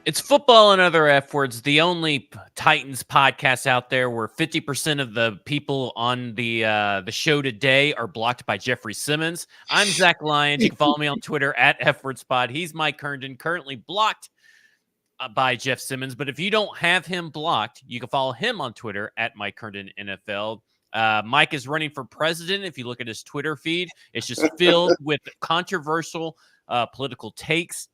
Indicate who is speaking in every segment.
Speaker 1: It's football and other F words, the only Titans podcast out there where 50% of the people on the show today are blocked by Jeffrey Simmons. I'm Zach Lyons. You can follow me on Twitter at FWordSpot. He's Mike Herndon, currently blocked by Jeff Simmons. But if you don't have him blocked, you can follow him on Twitter at Mike Herndon NFL. Mike is running for president. If you look at his Twitter feed, it's just filled with controversial political takes.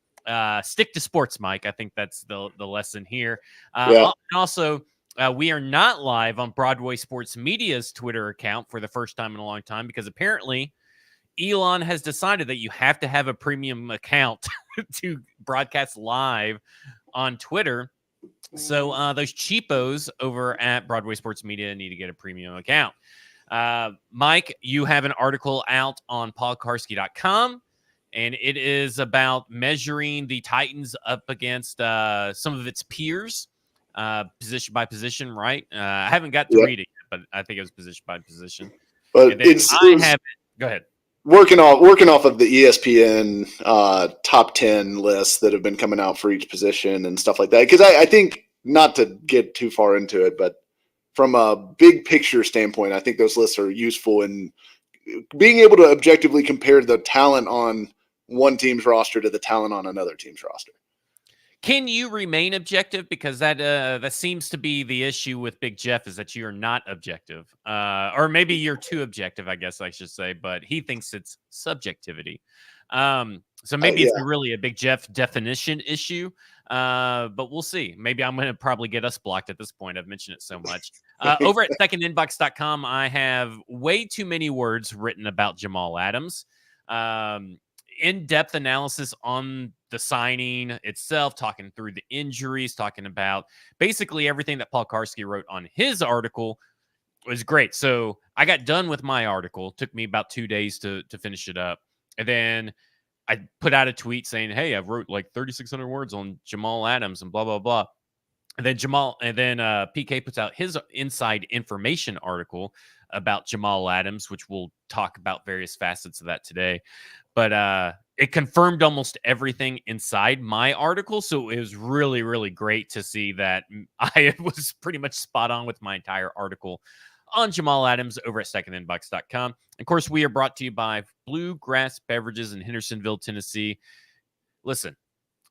Speaker 1: Stick to sports, Mike. I think that's the lesson here. And also, we are not live on Broadway Sports Media's Twitter account for the first time in a long time because apparently Elon has decided that you have to have a premium account to broadcast live on Twitter. So those cheapos over at Broadway Sports Media need to get a premium account. Mike, you have an article out on paulkarski.com. And it is about measuring the Titans up against some of its peers, position by position, right? I haven't got to read it yet, but I think it was position by position.
Speaker 2: But
Speaker 1: Go ahead.
Speaker 2: Working off of the ESPN top 10 lists that have been coming out for each position and stuff like that. Because I think, not to get too far into it, but from a big picture standpoint, I think those lists are useful in being able to objectively compare the talent on one team's roster to the talent on another team's roster.
Speaker 1: Can you remain objective? Because that seems to be the issue with Big Jeff, is that you are not objective. Or maybe you're too objective, I guess I should say, but he thinks it's subjectivity. So maybe it's really a Big Jeff definition issue, but we'll see. Maybe I'm going to probably get us blocked at this point. I've mentioned it so much. Over at secondinbox.com, I have way too many words written about Jamal Adams. In-depth analysis on the signing itself, talking through the injuries, talking about basically everything that Paul Karski wrote on his article was great. So I got done with my article. It took me about 2 days to finish it up. And then I put out a tweet saying, hey, I've wrote like 3,600 words on Jamal Adams and blah, blah, blah. And then PK puts out his inside information article about Jamal Adams, which we'll talk about various facets of that today. But it confirmed almost everything inside my article. So it was really, really great to see that I was pretty much spot on with my entire article on Jamal Adams over at secondinbox.com. Of course, we are brought to you by Bluegrass Beverages in Hendersonville, Tennessee. Listen,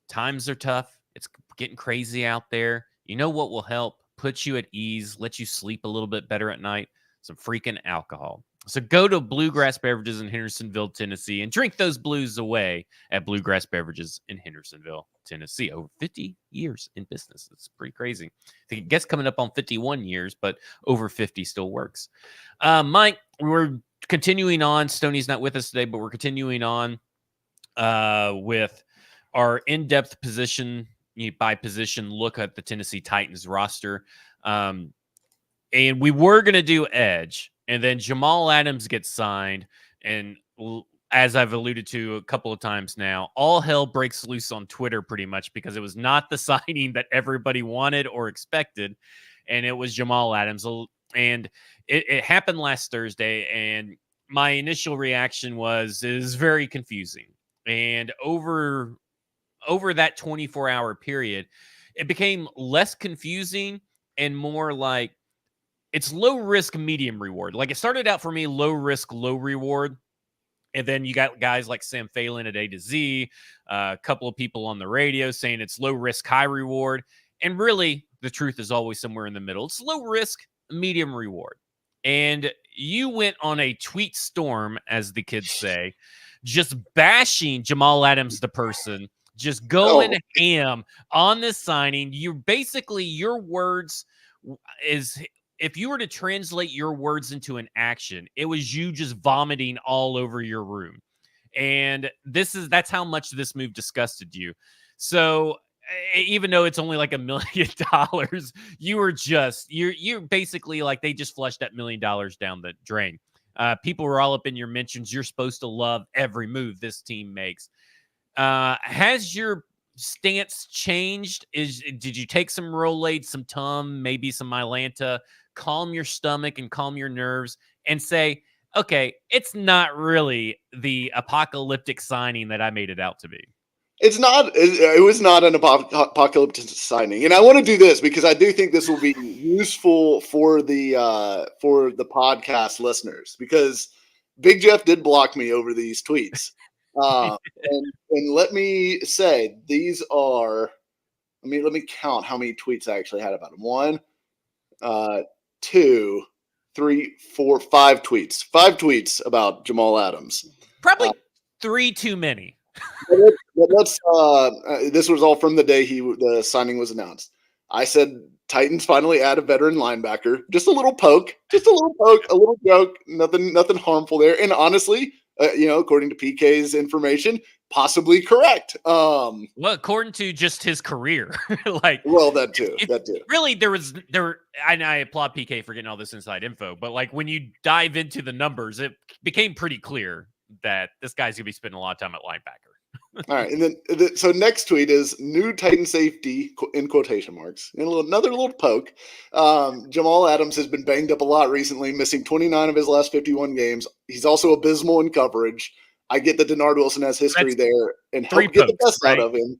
Speaker 1: times are tough. It's getting crazy out there. You know what will help put you at ease, let you sleep a little bit better at night? Some freaking alcohol. So go to Bluegrass Beverages in Hendersonville, Tennessee, and drink those blues away at Bluegrass Beverages in Hendersonville, Tennessee. Over 50 years in business. It's pretty crazy. I think it gets coming up on 51 years, but over 50 still works. Mike, we're continuing on. Stoney's not with us today, but we're continuing on with our in-depth position by position look at the Tennessee Titans roster. And we were going to do edge. And then Jamal Adams gets signed, and as I've alluded to a couple of times now, all hell breaks loose on Twitter pretty much because it was not the signing that everybody wanted or expected, and it was Jamal Adams. And it happened last Thursday, and my initial reaction is very confusing. And over that 24-hour period, it became less confusing and more like, it's low risk, medium reward. Like, it started out for me low risk, low reward. And then you got guys like Sam Phelan at A to Z, a couple of people on the radio saying it's low risk, high reward. And really, the truth is always somewhere in the middle. It's low risk, medium reward. And you went on a tweet storm, as the kids say, just bashing Jamal Adams, the person, just going ham on this signing. Your words is... If you were to translate your words into an action, it was you just vomiting all over your room. And that's how much this move disgusted you. So even though it's only like $1 million, you're basically like, they just flushed that $1 million down the drain. People were all up in your mentions. You're supposed to love every move this team makes. Has your stance changed? Did you take some Rolaids, some Tum, maybe some Mylanta, calm your stomach and calm your nerves and say, okay, it's not really the apocalyptic signing that I made it out to be?
Speaker 2: It's not. It was not an apocalyptic signing, and I want to do this because I do think this will be useful for the podcast listeners. Because Big Jeff did block me over these tweets, and let me say these are. Let me count how many tweets I actually had about him. 1, 2, 3, 4, 5 tweets. 5 tweets about Jamal Adams.
Speaker 1: Probably 3 too many.
Speaker 2: Let's. This was all from the day the signing was announced. I said Titans finally add a veteran linebacker. Just a little poke, a little joke. Nothing harmful there. And honestly, according to PK's information, possibly correct.
Speaker 1: Well, according to just his career,
Speaker 2: that too.
Speaker 1: Really, and I applaud PK for getting all this inside info. But like when you dive into the numbers, it became pretty clear that this guy's gonna be spending a lot of time at linebacker.
Speaker 2: All right, and then so next tweet is new Titan safety in quotation marks, and another little poke. Jamal Adams has been banged up a lot recently, missing 29 of his last 51 games. He's also abysmal in coverage. I get that Denard Wilson has history there and helped get the best out of him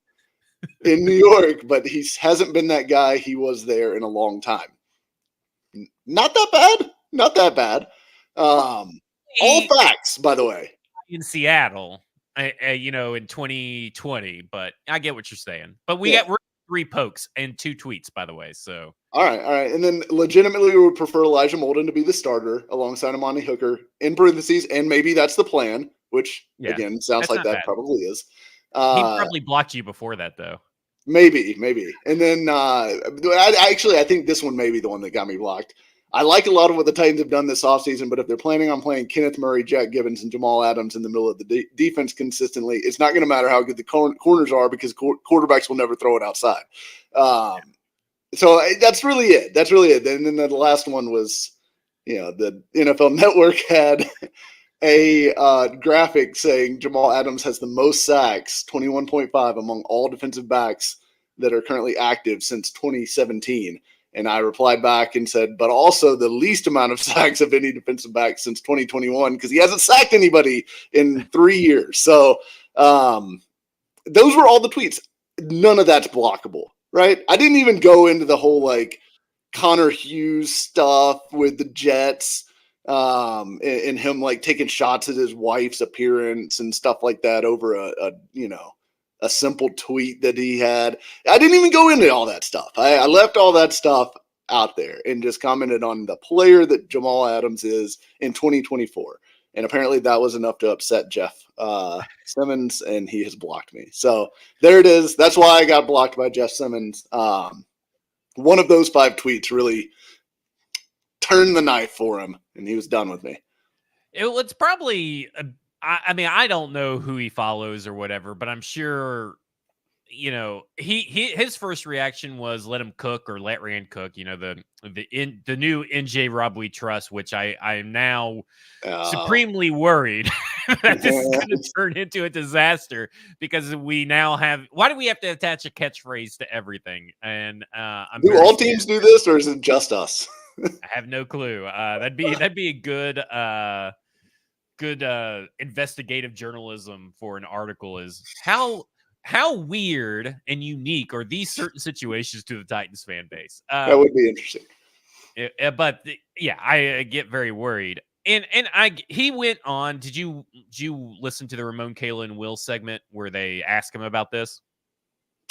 Speaker 2: in New York, but he hasn't been that guy he was there in a long time. Not that bad. All facts, by the way.
Speaker 1: In Seattle. In 2020, but I get what you're saying. But we're 3 pokes and 2 tweets, by the way. So
Speaker 2: all right, and then legitimately, we would prefer Elijah Molden to be the starter alongside Amani Hooker in parentheses, and maybe that's the plan. Which again sounds like that probably is.
Speaker 1: He probably blocked you before that, though.
Speaker 2: Maybe, and then I think this one may be the one that got me blocked. I like a lot of what the Titans have done this offseason, but if they're planning on playing Kenneth Murray, Jack Gibbons, and Jamal Adams in the middle of the defense consistently, it's not going to matter how good the corners are because quarterbacks will never throw it outside. So that's really it. And then the last one was, the NFL Network had a graphic saying Jamal Adams has the most sacks, 21.5, among all defensive backs that are currently active since 2017. And I replied back and said, but also the least amount of sacks of any defensive back since 2021 because he hasn't sacked anybody in 3 years. So those were all the tweets. None of that's blockable, right? I didn't even go into the whole Connor Hughes stuff with the Jets and him taking shots at his wife's appearance and stuff like that over a simple tweet that he had. I didn't even go into all that stuff. I left all that stuff out there and just commented on the player that Jamal Adams is in 2024. And apparently that was enough to upset Jeff Simmons, and he has blocked me. So there it is. That's why I got blocked by Jeff Simmons. One of those 5 tweets really turned the knife for him, and he was done with me.
Speaker 1: It's probably I don't know who he follows or whatever, but I'm sure, his first reaction was let him cook or let Rand cook, the new NJ Rob we trust, which I am now supremely worried that this is going to turn into a disaster because we now why do we have to attach a catchphrase to everything? And
Speaker 2: do all teams do this, or is it just us?
Speaker 1: I have no clue. That'd be a good investigative journalism for an article is how weird and unique are these certain situations to the Titans fan base.
Speaker 2: That would be interesting.
Speaker 1: I get very worried. And he went on. Did you listen to the Ramon, Kayla, and Will segment where they asked him about this?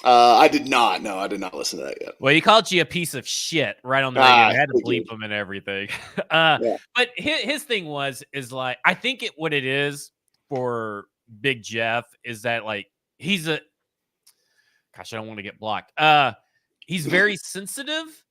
Speaker 2: I did not. No, I did not listen to that yet.
Speaker 1: Well, he called you a piece of shit right on the radio. I had to bleep him and everything. But his thing I think what it is for Big Jeff is that he's I don't want to get blocked. He's very sensitive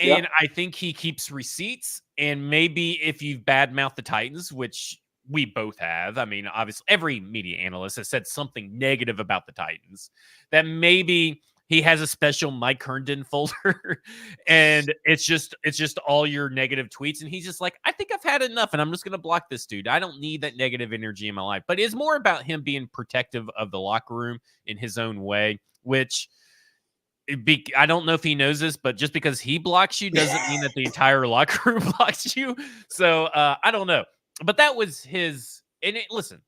Speaker 1: and I think he keeps receipts. And maybe if you've badmouthed the Titans, which we both have. I mean, obviously, every media analyst has said something negative about the Titans. That maybe he has a special Mike Herndon folder, and it's just all your negative tweets. And he's just like, I think I've had enough, and I'm just going to block this dude. I don't need that negative energy in my life. But it's more about him being protective of the locker room in his own way, which I don't know if he knows this, but just because he blocks you doesn't mean that the entire locker room blocks you. So I don't know. But that was his. And listen,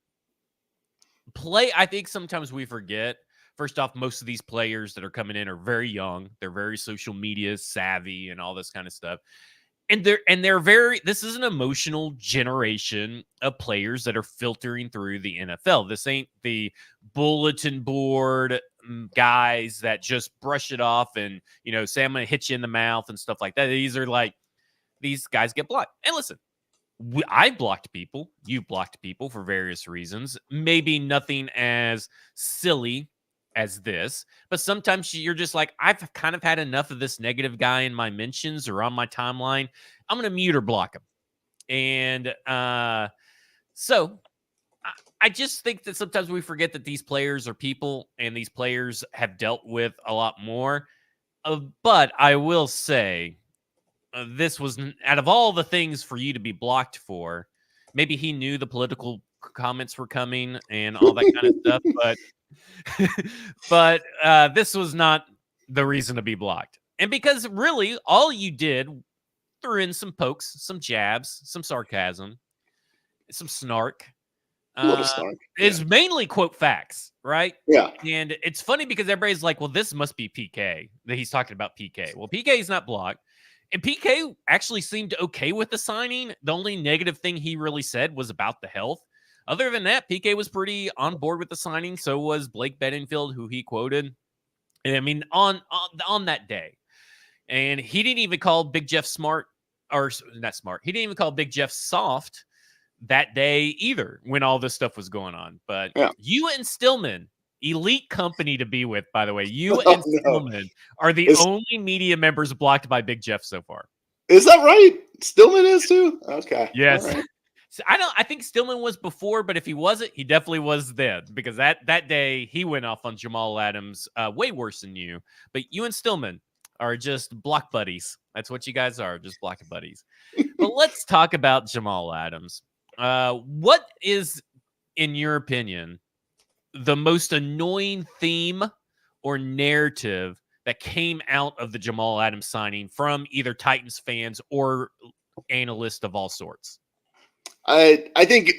Speaker 1: I think sometimes we forget First off, most of these players that are coming in are very young. They're very social media savvy and all this kind of stuff. And they're very, this is an emotional generation of players that are filtering through the NFL. This ain't the bulletin board guys that just brush it off and, say I'm going to hit you in the mouth and stuff like that. These are like, these guys get blocked. And listen, I blocked people. You blocked people for various reasons. Maybe nothing as silly as this, but sometimes you're just like, I've kind of had enough of this negative guy in my mentions or on my timeline. I'm going to mute or block him. And so I just think that sometimes we forget that these players are people and these players have dealt with a lot more. But I will say, this was, out of all the things for you to be blocked for, maybe he knew the political comments were coming and all that kind of stuff, but this was not the reason to be blocked. And because really all you did, threw in some pokes, some jabs, some sarcasm, some snark.
Speaker 2: A little snark.
Speaker 1: Is mainly quote facts, right?
Speaker 2: Yeah.
Speaker 1: And it's funny because everybody's like, well, this must be PK, that he's talking about PK. Well, PK is not blocked. And PK actually seemed okay with the signing. The only negative thing he really said was about the health. Other than that, PK was pretty on board with the signing. So was Blake Bedingfield, who he quoted. And I mean, on that day. And he didn't even call Big Jeff smart, or not smart. He didn't even call Big Jeff soft that day either when all this stuff was going on. But you and Stillman, elite company to be with, by the way. You and Stillman are the only media members blocked by Big Jeff so far.
Speaker 2: Is that right? Stillman is too? Okay.
Speaker 1: Yes. Right. So I think Stillman was before, but if he wasn't, he definitely was then, because that day he went off on Jamal Adams way worse than you. But you and Stillman are just block buddies. That's what you guys are, just block buddies. But let's talk about Jamal Adams. What is, in your opinion, the most annoying theme or narrative that came out of the Jamal Adams signing from either Titans fans or analysts of all sorts?
Speaker 2: I think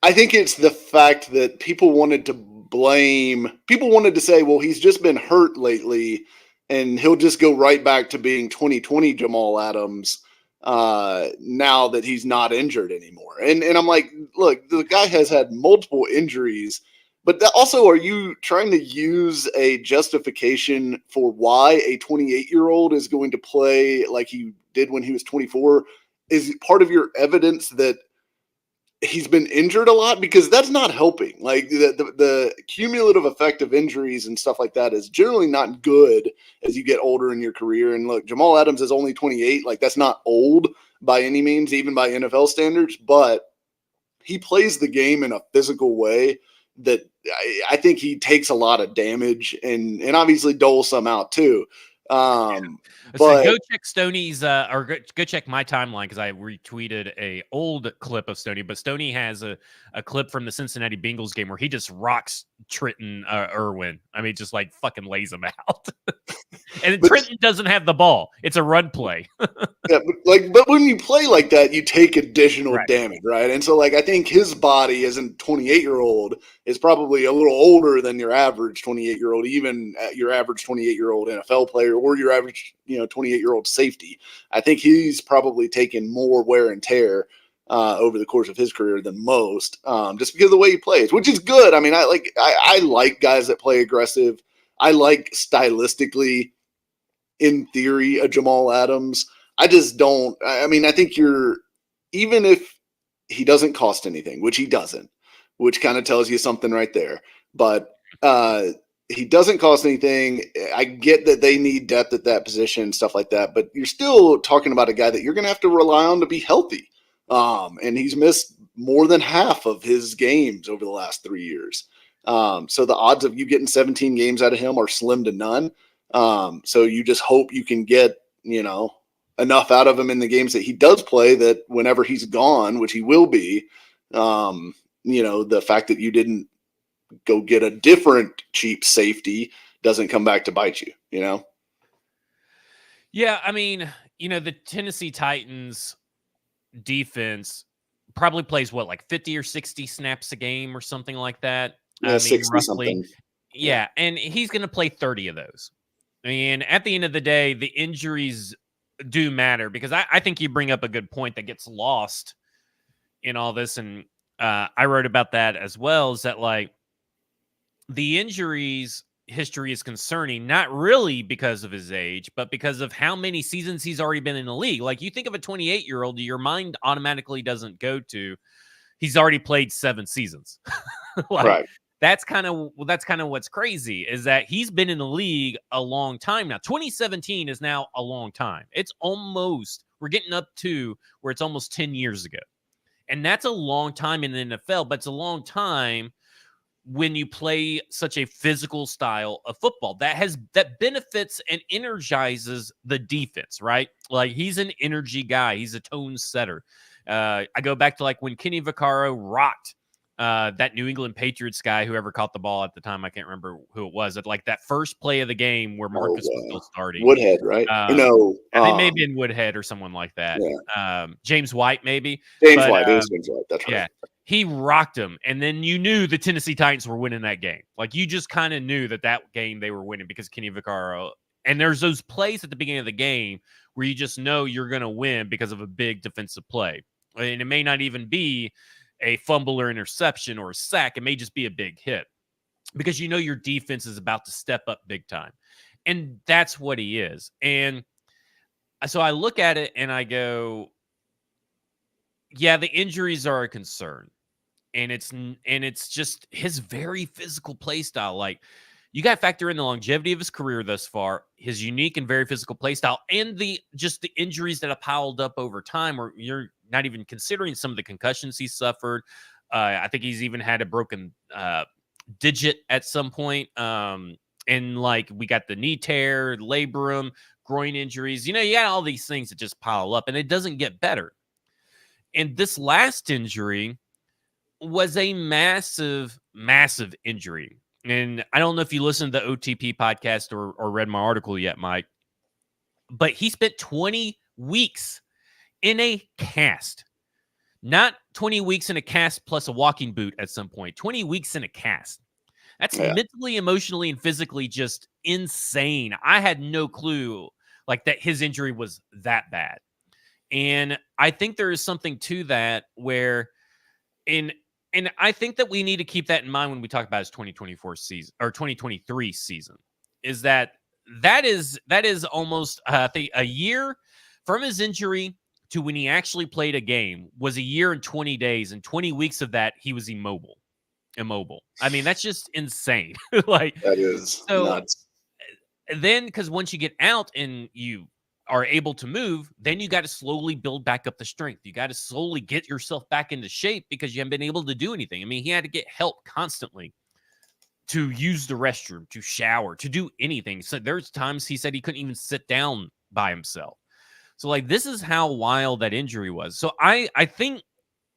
Speaker 2: it's the fact that people wanted to say, well, he's just been hurt lately and he'll just go right back to being 2020 Jamal Adams now that he's not injured anymore. And I'm like, look, the guy has had multiple injuries. But also, are you trying to use a justification for why a 28-year-old is going to play like he did when he was 24? Is part of your evidence that he's been injured a lot? Because that's not helping. Like the cumulative effect of injuries and stuff like that is generally not good as you get older in your career. And look, Jamal Adams is only 28. Like, that's not old by any means, even by NFL standards. But he plays the game in a physical way that I think he takes a lot of damage and obviously doles some out too.
Speaker 1: But go check Stoney's or go check my timeline, because I retweeted a old clip of Stoney. But Stoney has a clip from the Cincinnati Bengals game where he just rocks Trenton Irwin. I mean, just like fucking lays him out. And Trenton doesn't have the ball. It's a run play.
Speaker 2: Yeah, but when you play like that, you take additional damage, right? And so, like, I think his body as a 28-year-old is probably a little older than your average 28-year-old, even your average 28-year-old NFL player or your average, 28-year-old safety. I think he's probably taken more wear and tear over the course of his career than most, just because of the way he plays, which is good. I mean, I like guys that play aggressive. I like stylistically, in theory, a Jamal Adams. I just don't. I mean, I think even if he doesn't cost anything, which he doesn't, which kind of tells you something right there. But he doesn't cost anything. I get that they need depth at that position, stuff like that. But you're still talking about a guy that you're going to have to rely on to be healthy. And he's missed more than half of his games over the last 3 years. So the odds of you getting 17 games out of him are slim to none. So you just hope you can get, enough out of him in the games that he does play, that whenever he's gone, which he will be, the fact that you didn't go get a different cheap safety doesn't come back to bite you,
Speaker 1: Yeah, I mean, the Tennessee Titans defense probably plays like 50 or 60 snaps a game or something like that.
Speaker 2: Yeah, 60 roughly. Something.
Speaker 1: Yeah, and he's going to play 30 of those. And at the end of the day, the injuries do matter because I think you bring up a good point that gets lost in all this. And I wrote about that as well, is that like the injuries history is concerning, not really because of his age, but because of how many seasons he's already been in the league. Like you think of a 28-year-old, your mind automatically doesn't go to he's already played 7 seasons. Like
Speaker 2: Right.
Speaker 1: that's kind of what's crazy is that he's been in the league a long time now. 2017 is now a long time. It's almost we're getting up to where it's almost 10 years ago. And that's a long time in the NFL, but it's a long time when you play such a physical style of football that benefits and energizes the defense, right? Like he's an energy guy. He's a tone setter. I go back to like when Kenny Vaccaro rocked that New England Patriots guy, whoever caught the ball at the time. I can't remember who it was. At like that first play of the game where Marcus was still starting.
Speaker 2: Woodhead, right? No,
Speaker 1: I think maybe in Woodhead or someone like that.
Speaker 2: Yeah.
Speaker 1: James White, maybe.
Speaker 2: James White. James White. That's right.
Speaker 1: Yeah. He rocked him, and then you knew the Tennessee Titans were winning that game. Like, you just kind of knew that game they were winning because Kenny Vaccaro. And there's those plays at the beginning of the game where you just know you're going to win because of a big defensive play. And it may not even be a fumble or interception or a sack. It may just be a big hit because you know your defense is about to step up big time. And that's what he is. And so I look at it and I go, yeah, the injuries are a concern. And it's just his very physical play style. Like, you got to factor in the longevity of his career thus far, his unique and very physical play style, and the injuries that have piled up over time, or you're not even considering some of the concussions he suffered. I think he's even had a broken digit at some point. And like we got the knee tear, labrum, groin injuries. You know, you got all these things that just pile up, and it doesn't get better. And this last injury was a massive, massive injury. And I don't know if you listened to the OTP podcast or read my article yet, Mike, but he spent 20 weeks in a cast. Not 20 weeks in a cast plus a walking boot at some point. 20 weeks in a cast. That's mentally, emotionally, and physically just insane. I had no clue like that his injury was that bad. And I think there is something to that where and I think that we need to keep that in mind when we talk about his 2024 season or 2023 season. Is that is almost I think a year from his injury to when he actually played a game was a year and 20 days, and 20 weeks of that he was immobile. I mean, that's just insane. Like,
Speaker 2: that is nuts.
Speaker 1: Then, because once you get out and you are able to move, then you got to slowly build back up the strength. You got to slowly get yourself back into shape because you haven't been able to do anything. I mean, he had to get help constantly to use the restroom, to shower, to do anything. So there's times he said he couldn't even sit down by himself. So like, this is how wild that injury was. So I think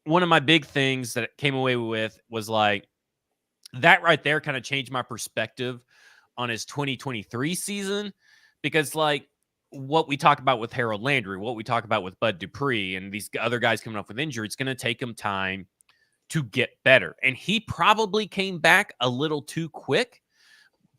Speaker 1: one of my big things that came away with was like that right there kind of changed my perspective on his 2023 season, because like what we talk about with Harold Landry, what we talk about with Bud Dupree and these other guys coming up with injury, it's going to take him time to get better. And he probably came back a little too quick,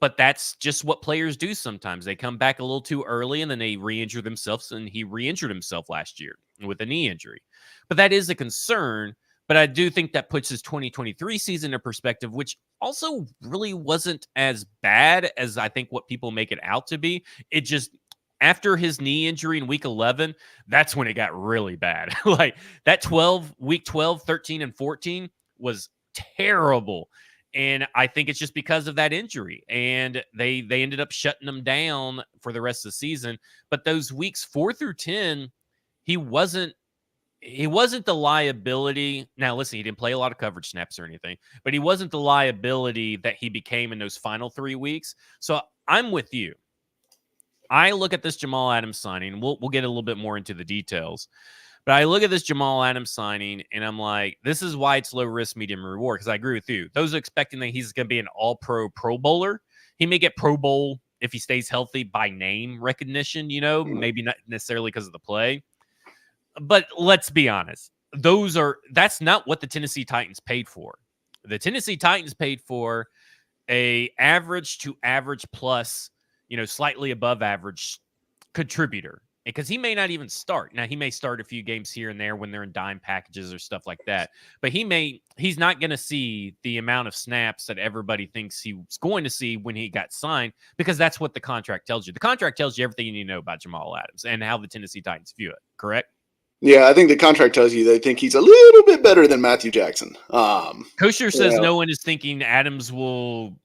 Speaker 1: but that's just what players do sometimes. They come back a little too early and then they re-injure themselves, and he re-injured himself last year with a knee injury. But that is a concern. But I do think that puts his 2023 season in perspective, which also really wasn't as bad as I think what people make it out to be. It just, after his knee injury in week 11, that's when it got really bad. Like that week 12, 13, and 14 was terrible. And I think it's just because of that injury. And they ended up shutting him down for the rest of the season. But those weeks 4 through 10, he wasn't the liability. Now, listen, he didn't play a lot of coverage snaps or anything, but he wasn't the liability that he became in those final 3 weeks. So I'm with you. I look at this Jamal Adams signing. We'll get a little bit more into the details, but I look at this Jamal Adams signing, and I'm like, this is why it's low risk, medium reward. Because I agree with you. Those expecting that he's going to be an All-Pro Pro Bowler, he may get Pro Bowl if he stays healthy by name recognition. You know, maybe not necessarily because of the play. But let's be honest. That's not what the Tennessee Titans paid for. The Tennessee Titans paid for a average to average plus, slightly above average contributor, because he may not even start. Now, he may start a few games here and there when they're in dime packages or stuff like that, but he's not going to see the amount of snaps that everybody thinks he was going to see when he got signed, because that's what the contract tells you. The contract tells you everything you need to know about Jamal Adams and how the Tennessee Titans view it, correct?
Speaker 2: Yeah, I think the contract tells you they think he's a little bit better than Matthew Jackson.
Speaker 1: Kosher says no one is thinking Adams will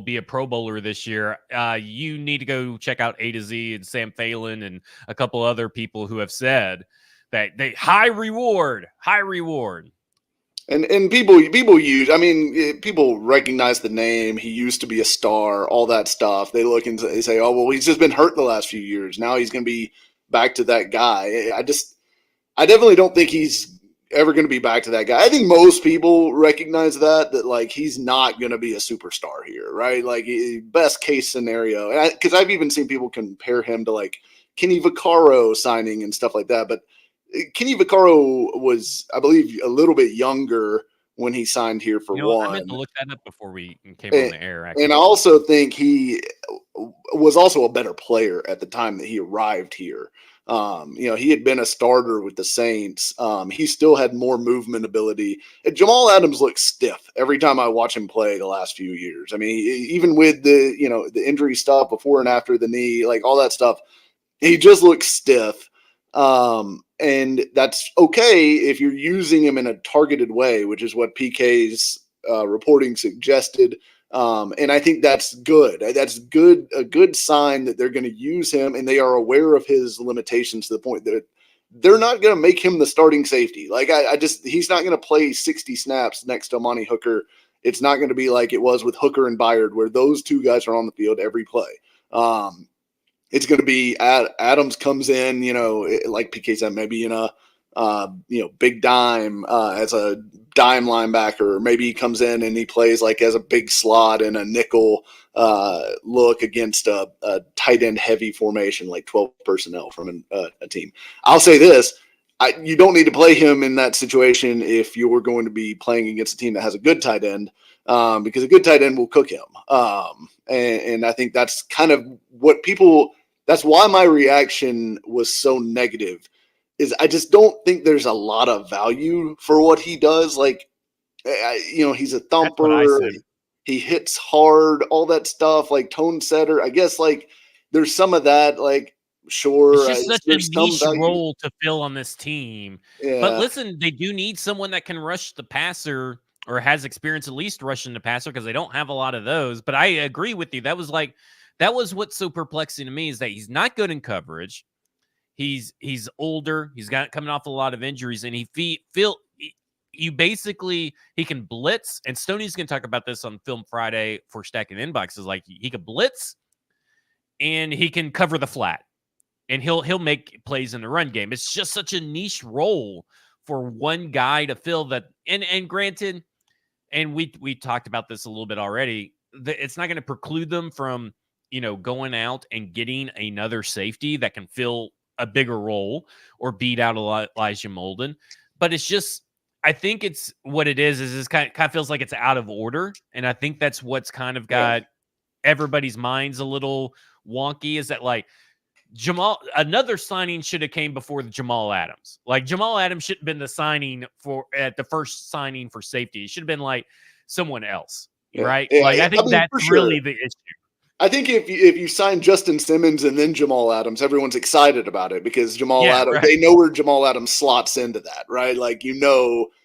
Speaker 1: be a Pro Bowler this year. You need to go check out A to Z and Sam Phelan and a couple other people who have said that they high reward.
Speaker 2: And people use. I mean, people recognize the name. He used to be a star. All that stuff. They look and they say, "Oh, well, he's just been hurt the last few years. Now he's going to be back to that guy." I definitely don't think he's ever going to be back to that guy. I think most people recognize that like he's not going to be a superstar here, right? Like best case scenario. Because I've even seen people compare him to like Kenny Vaccaro signing and stuff like that. But Kenny Vaccaro was, I believe, a little bit younger when he signed here for one.
Speaker 1: I meant to look that up before we came on the air. Actually.
Speaker 2: And I also think he was also a better player at the time that he arrived here. He had been a starter with the Saints. He still had more movement ability. And Jamal Adams looks stiff every time I watch him play the last few years. I mean, even with the injury stuff before and after the knee, like all that stuff, he just looks stiff. And that's okay if you're using him in a targeted way, which is what PK's reporting suggested. And I think that's good. That's good. A good sign that they're going to use him and they are aware of his limitations to the point that they're not going to make him the starting safety. Like he's not going to play 60 snaps next to Amani Hooker. It's not going to be like it was with Hooker and Byard, where those two guys are on the field every play. It's going to be Adams comes in, like PK said, maybe in a big dime as a dime linebacker. Maybe he comes in and he plays like as a big slot in a nickel look against a tight end heavy formation, like 12 personnel from a team. I'll say this. You don't need to play him in that situation if you're going to be playing against a team that has a good tight end, because a good tight end will cook him. And I think that's kind of what that's why my reaction was so negative. Is I just don't think there's a lot of value for what he does. Like, he's a thumper. He hits hard, all that stuff, like tone setter. I guess like there's some of that, like, sure.
Speaker 1: It's just such a niche role to fill on this team. Yeah. But listen, they do need someone that can rush the passer or has experience at least rushing the passer, because they don't have a lot of those. But I agree with you. That was what's so perplexing to me, is that he's not good in coverage. He's older. He's coming off a lot of injuries, and he can blitz. And Stoney's going to talk about this on Film Friday for Stacking Inboxes. Like, he can blitz and he can cover the flat, and he'll make plays in the run game. It's just such a niche role for one guy to fill that. And granted, and we talked about this a little bit already, it's not going to preclude them from going out and getting another safety that can fill a bigger role or beat out Elijah Molden. But it's just, I think it's what it is it kind of feels like it's out of order. And I think that's what's kind of got everybody's minds a little wonky, is that like another signing should have came before the Jamal Adams. Like, Jamal Adams shouldn't have been the signing at the first signing for safety. It should have been like someone else. Right.
Speaker 2: Yeah,
Speaker 1: like, I think that's really the issue.
Speaker 2: I think if you sign Justin Simmons and then Jamal Adams, everyone's excited about it, because Jamal Adams, right. They know where Jamal Adams slots into that, right? Like,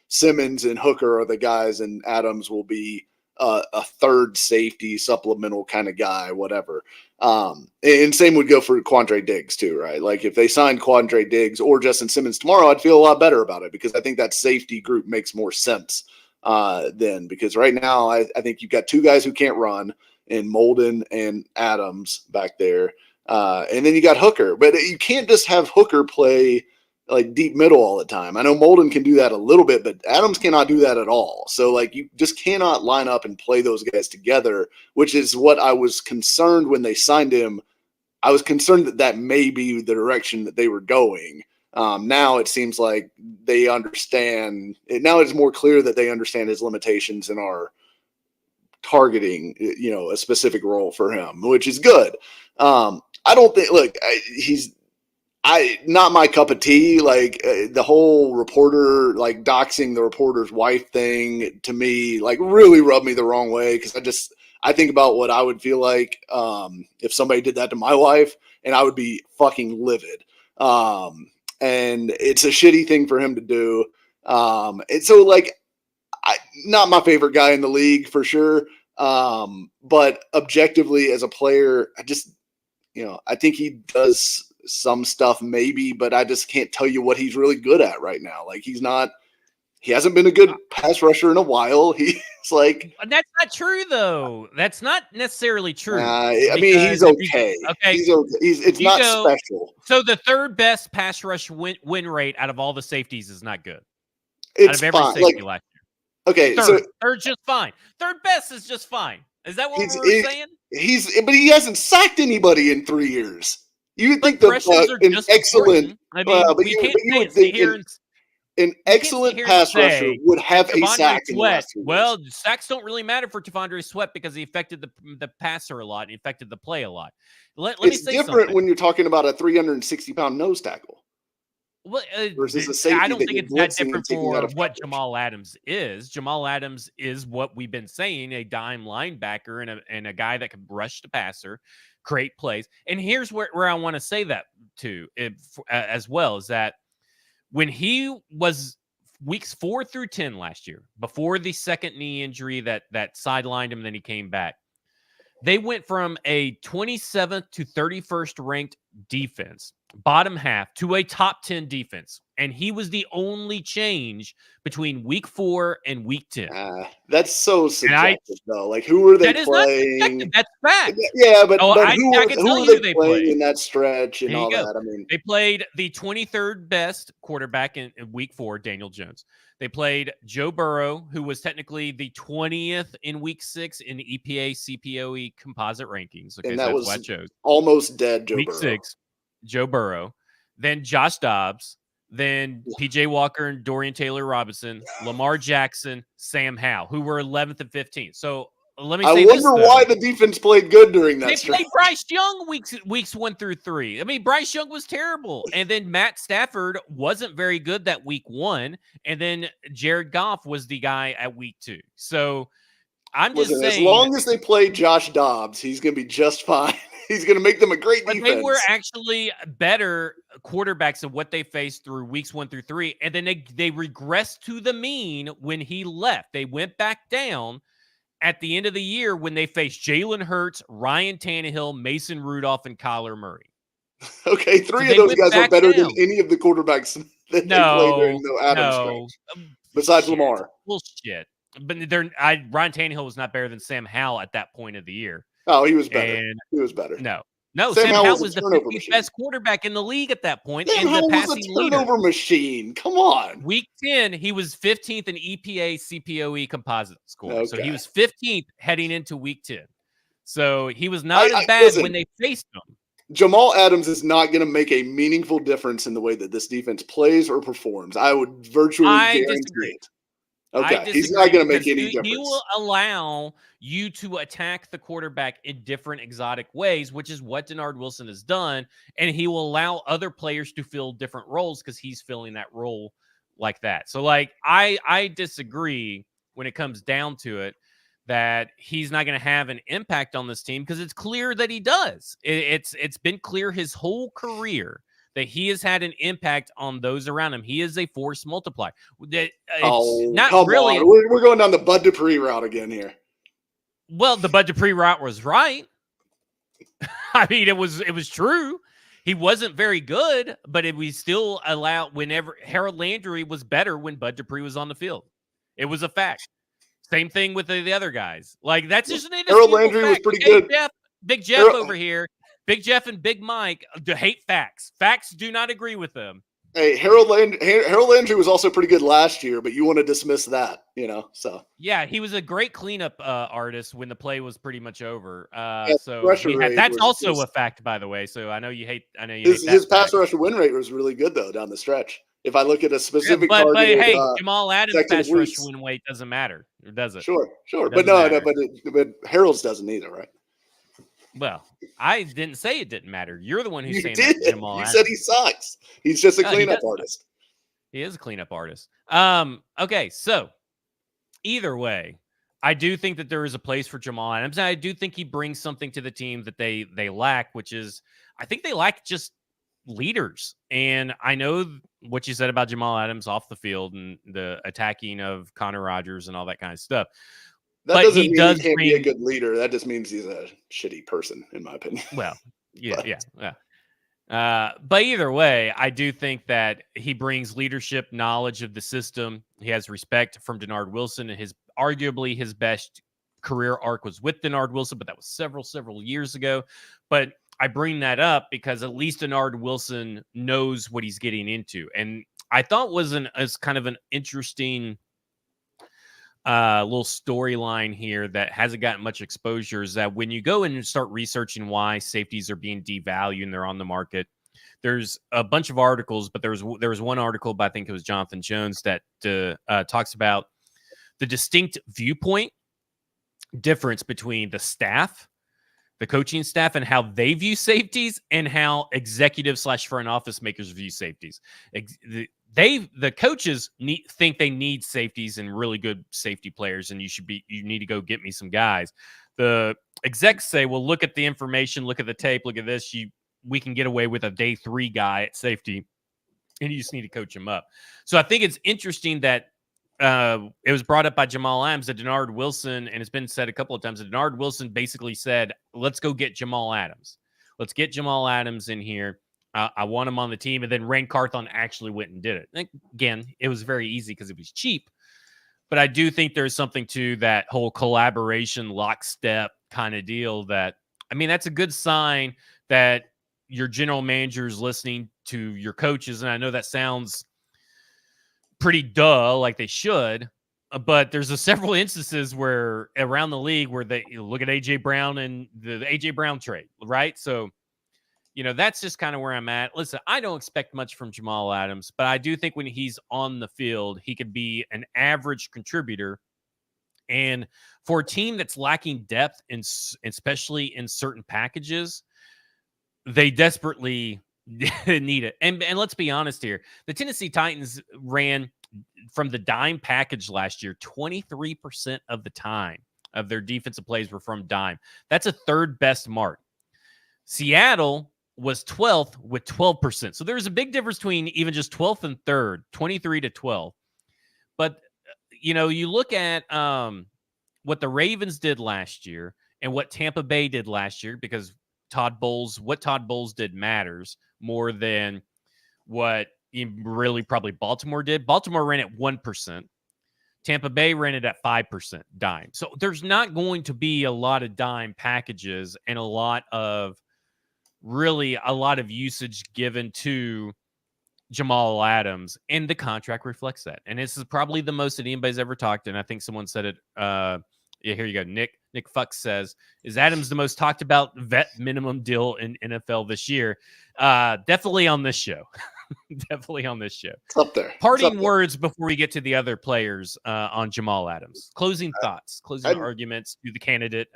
Speaker 2: Simmons and Hooker are the guys, and Adams will be a third safety supplemental kind of guy, whatever. And same would go for Quandre Diggs too, right? Like, if they signed Quandre Diggs or Justin Simmons tomorrow, I'd feel a lot better about it, because I think that safety group makes more sense then. Because right now, I think you've got two guys who can't run, in Molden and Adams back there. And then you got Hooker. But you can't just have Hooker play like deep middle all the time. I know Molden can do that a little bit, but Adams cannot do that at all. So, like, you just cannot line up and play those guys together, which is what I was concerned when they signed him. I was concerned that may be the direction that they were going. Now it seems like they understand. Now it's more clear that they understand his limitations and are targeting, a specific role for him, which is good. I don't think. Look, he's not my cup of tea. Like the whole reporter, like doxing the reporter's wife thing, to me, like really rubbed me the wrong way, because I think about what I would feel like if somebody did that to my wife, and I would be fucking livid. And it's a shitty thing for him to do. And so, like, not my favorite guy in the league for sure. But objectively as a player, I think he does some stuff maybe, but I just can't tell you what he's really good at right now. Like he hasn't been a good pass rusher in a while. He's like,
Speaker 1: that's not true though. That's not necessarily true.
Speaker 2: I mean, he's okay.
Speaker 1: Okay,
Speaker 2: he's okay. It's not special.
Speaker 1: So the third best pass rush win rate out of all the safeties is not good.
Speaker 2: It's
Speaker 1: out of every
Speaker 2: fine.
Speaker 1: safety last year.
Speaker 2: Okay,
Speaker 1: third's just fine. Third best is just fine. Is that what we're saying?
Speaker 2: But he hasn't sacked anybody in 3 years. You would think an excellent.
Speaker 1: I mean,
Speaker 2: an excellent pass rusher would have a sack in the last 3 years.
Speaker 1: Well, sacks don't really matter for T'Vondre Sweat because he affected the passer a lot. He affected the play a lot. Let me say something. It's different
Speaker 2: when you're talking about a 360-pound nose tackle.
Speaker 1: Well,
Speaker 2: versus a safety.
Speaker 1: I don't think it's that different for what Jamal Adams is. Jamal Adams is what we've been saying, a dime linebacker and a guy that can rush the passer, create plays. And here's where I want to say that to as well, is that when he was weeks 4 through 10 last year, before the second knee injury that sidelined him, then he came back, they went from a 27th to 31st ranked defense, bottom half, to a top 10 defense. And he was the only change between week 4 and week 10.
Speaker 2: That's so subjective, though. Like, who were they playing?
Speaker 1: That's fact.
Speaker 2: Yeah, but who
Speaker 1: were
Speaker 2: they playing in that stretch and all that? I mean,
Speaker 1: they played the 23rd best quarterback in week 4, Daniel Jones. They played Joe Burrow, who was technically the 20th in week 6 in the EPA CPOE composite rankings. Okay,
Speaker 2: and
Speaker 1: so
Speaker 2: that
Speaker 1: was
Speaker 2: was
Speaker 1: what I chose.
Speaker 2: Almost dead Joe
Speaker 1: week
Speaker 2: Burrow.
Speaker 1: 6, Joe Burrow. Then Josh Dobbs. Then PJ Walker and Dorian Taylor-Robinson, Lamar Jackson, Sam Howell, who were 11th and 15th. So let me say
Speaker 2: I wonder why the defense played good during that stretch.
Speaker 1: They played Bryce Young weeks 1 through 3. I mean, Bryce Young was terrible. And then Matt Stafford wasn't very good that week 1. And then Jared Goff was the guy at week 2. So I'm just saying,
Speaker 2: as long as they play Josh Dobbs, he's going to be just fine. He's going to make them a great defense.
Speaker 1: They were actually better quarterbacks of what they faced through weeks 1 through 3. And then they regressed to the mean when he left. They went back down at the end of the year when they faced Jalen Hurts, Ryan Tannehill, Mason Rudolph, and Kyler Murray.
Speaker 2: Okay, 3 of those guys are better than any of the quarterbacks that they played during the Adams stretch. Besides Lamar.
Speaker 1: Bullshit. But Ryan Tannehill was not better than Sam Howell at that point of the year.
Speaker 2: Oh, he was better. He was better.
Speaker 1: No, Sam Howell was the 50th best quarterback in the league at that point.
Speaker 2: Sam Howell was a turnover machine. Come on.
Speaker 1: Week 10, he was 15th in EPA CPOE composite score.
Speaker 2: Okay.
Speaker 1: So he was 15th heading into week 10. So he was not as bad when they faced him.
Speaker 2: Jamal Adams is not going to make a meaningful difference in the way that this defense plays or performs. I would virtually guarantee it. Okay, he's not going to make any difference.
Speaker 1: He will allow you to attack the quarterback in different exotic ways, which is what Denard Wilson has done, and he will allow other players to fill different roles because he's filling that role like that. So, like, I disagree when it comes down to it that he's not going to have an impact on this team because it's clear that he does. It's been clear his whole career that he has had an impact on those around him. He is a force multiplier.
Speaker 2: Come really. On. We're going down the Bud Dupree route again here.
Speaker 1: Well, the Bud Dupree route was right. I mean, it was true. He wasn't very good, but we still allow whenever Harold Landry was better when Bud Dupree was on the field. It was a fact. Same thing with the other guys. Like, that's just an
Speaker 2: Harold Landry was pretty good.
Speaker 1: Big Jeff over here. Big Jeff and Big Mike hate facts. Facts do not agree with them.
Speaker 2: Hey, Harold Landry was also pretty good last year, but you want to dismiss that, so.
Speaker 1: Yeah, he was a great cleanup artist when the play was pretty much over. So that's also a fact, by the way. So I know you hate.
Speaker 2: His pass rush win rate was really good though down the stretch. If I look at a
Speaker 1: Yeah,
Speaker 2: specific
Speaker 1: but
Speaker 2: targeted
Speaker 1: hey, Jamal Adams'
Speaker 2: consecutive
Speaker 1: pass rush
Speaker 2: weeks,
Speaker 1: win weight doesn't matter, or does it?
Speaker 2: sure,
Speaker 1: It
Speaker 2: but
Speaker 1: doesn't matter.
Speaker 2: but Harold's doesn't either, right?
Speaker 1: Well, I didn't say it didn't matter. You're the one who's
Speaker 2: You
Speaker 1: saying that
Speaker 2: did.
Speaker 1: Jamal
Speaker 2: You said he
Speaker 1: Adams.
Speaker 2: sucks. He's just a
Speaker 1: No, he
Speaker 2: cleanup
Speaker 1: does.
Speaker 2: artist.
Speaker 1: He is a cleanup artist. Okay, so either way, I do think that there is a place for Jamal Adams. And I do think he brings something to the team that they lack, which is I think they lack just leaders. And I know what you said about Jamal Adams off the field and the attacking of Connor Rogers and all that kind of stuff.
Speaker 2: That
Speaker 1: But
Speaker 2: doesn't
Speaker 1: he
Speaker 2: mean he
Speaker 1: does
Speaker 2: can't be a
Speaker 1: bring
Speaker 2: good leader. That just means he's a shitty person, in my opinion.
Speaker 1: well, yeah,
Speaker 2: But
Speaker 1: yeah. But either way, I do think that he brings leadership, knowledge of the system. He has respect from Denard Wilson, and his arguably his best career arc was with Denard Wilson, but that was several years ago. But I bring that up because at least Denard Wilson knows what he's getting into, and I thought was as kind of an interesting little storyline here that hasn't gotten much exposure is that when you go in and start researching why safeties are being devalued and they're on the market, there's a bunch of articles, but there was one article by I think it was Jonathan Jones that talks about the distinct viewpoint difference between the staff, the coaching staff, and how they view safeties and how executive / front office makers view safeties. The coaches think they need safeties and really good safety players, and you need to go get me some guys. The execs say, well, look at the information, look at the tape, look at this. We can get away with a day 3 guy at safety, and you just need to coach him up. So I think it's interesting that it was brought up by Jamal Adams that Denard Wilson, and it's been said a couple of times, that Denard Wilson basically said, let's go get Jamal Adams. Let's get Jamal Adams in here. I want him on the team. And then Rain Carthon actually went and did it. And again, it was very easy because it was cheap. But I do think there's something to that whole collaboration, lockstep kind of deal that, I mean, that's a good sign that your general manager is listening to your coaches. And I know that sounds pretty like they should, but there's several instances where around the league where they look at AJ Brown and the AJ Brown trade, right? So, that's just kind of where I'm at. Listen, I don't expect much from Jamal Adams, but I do think when he's on the field, he could be an average contributor. And for a team that's lacking depth, especially in certain packages, they desperately need it. And let's be honest here. The Tennessee Titans ran from the dime package last year, 23% of the time of their defensive plays were from dime. That's a third best mark. Seattle was 12th with 12%. So there's a big difference between even just 12th and 3rd, 23 to 12. But, you look at what the Ravens did last year and what Tampa Bay did last year, because what Todd Bowles did matters more than what really probably Baltimore did. Baltimore ran at 1%. Tampa Bay ran it at 5% dime. So there's not going to be a lot of dime packages and a lot of usage given to Jamal Adams, and the contract reflects that. And this is probably the most that anybody's ever talked. And I think someone said it. Yeah, here you go. Nick Fuck says, is Adams the most talked about vet minimum deal in NFL this year? Definitely on this show. Definitely on this show.
Speaker 2: It's up there.
Speaker 1: Parting words before we get to the other players on Jamal Adams. Closing thoughts, arguments to the candidate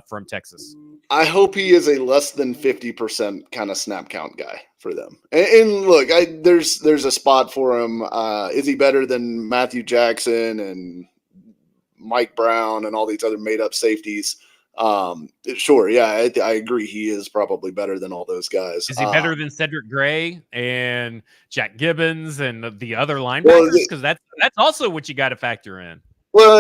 Speaker 1: from Texas.
Speaker 2: I hope he is a less than 50% kind of snap count guy for them. And look, there's a spot for him. Is he better than Matthew Jackson and Mike Brown and all these other made up safeties? Sure. Yeah, I agree. He is probably better than all those guys.
Speaker 1: Is he better than Cedric Gray and Jack Gibbons and the other linebackers? Because that's also what you got to factor in.
Speaker 2: Well,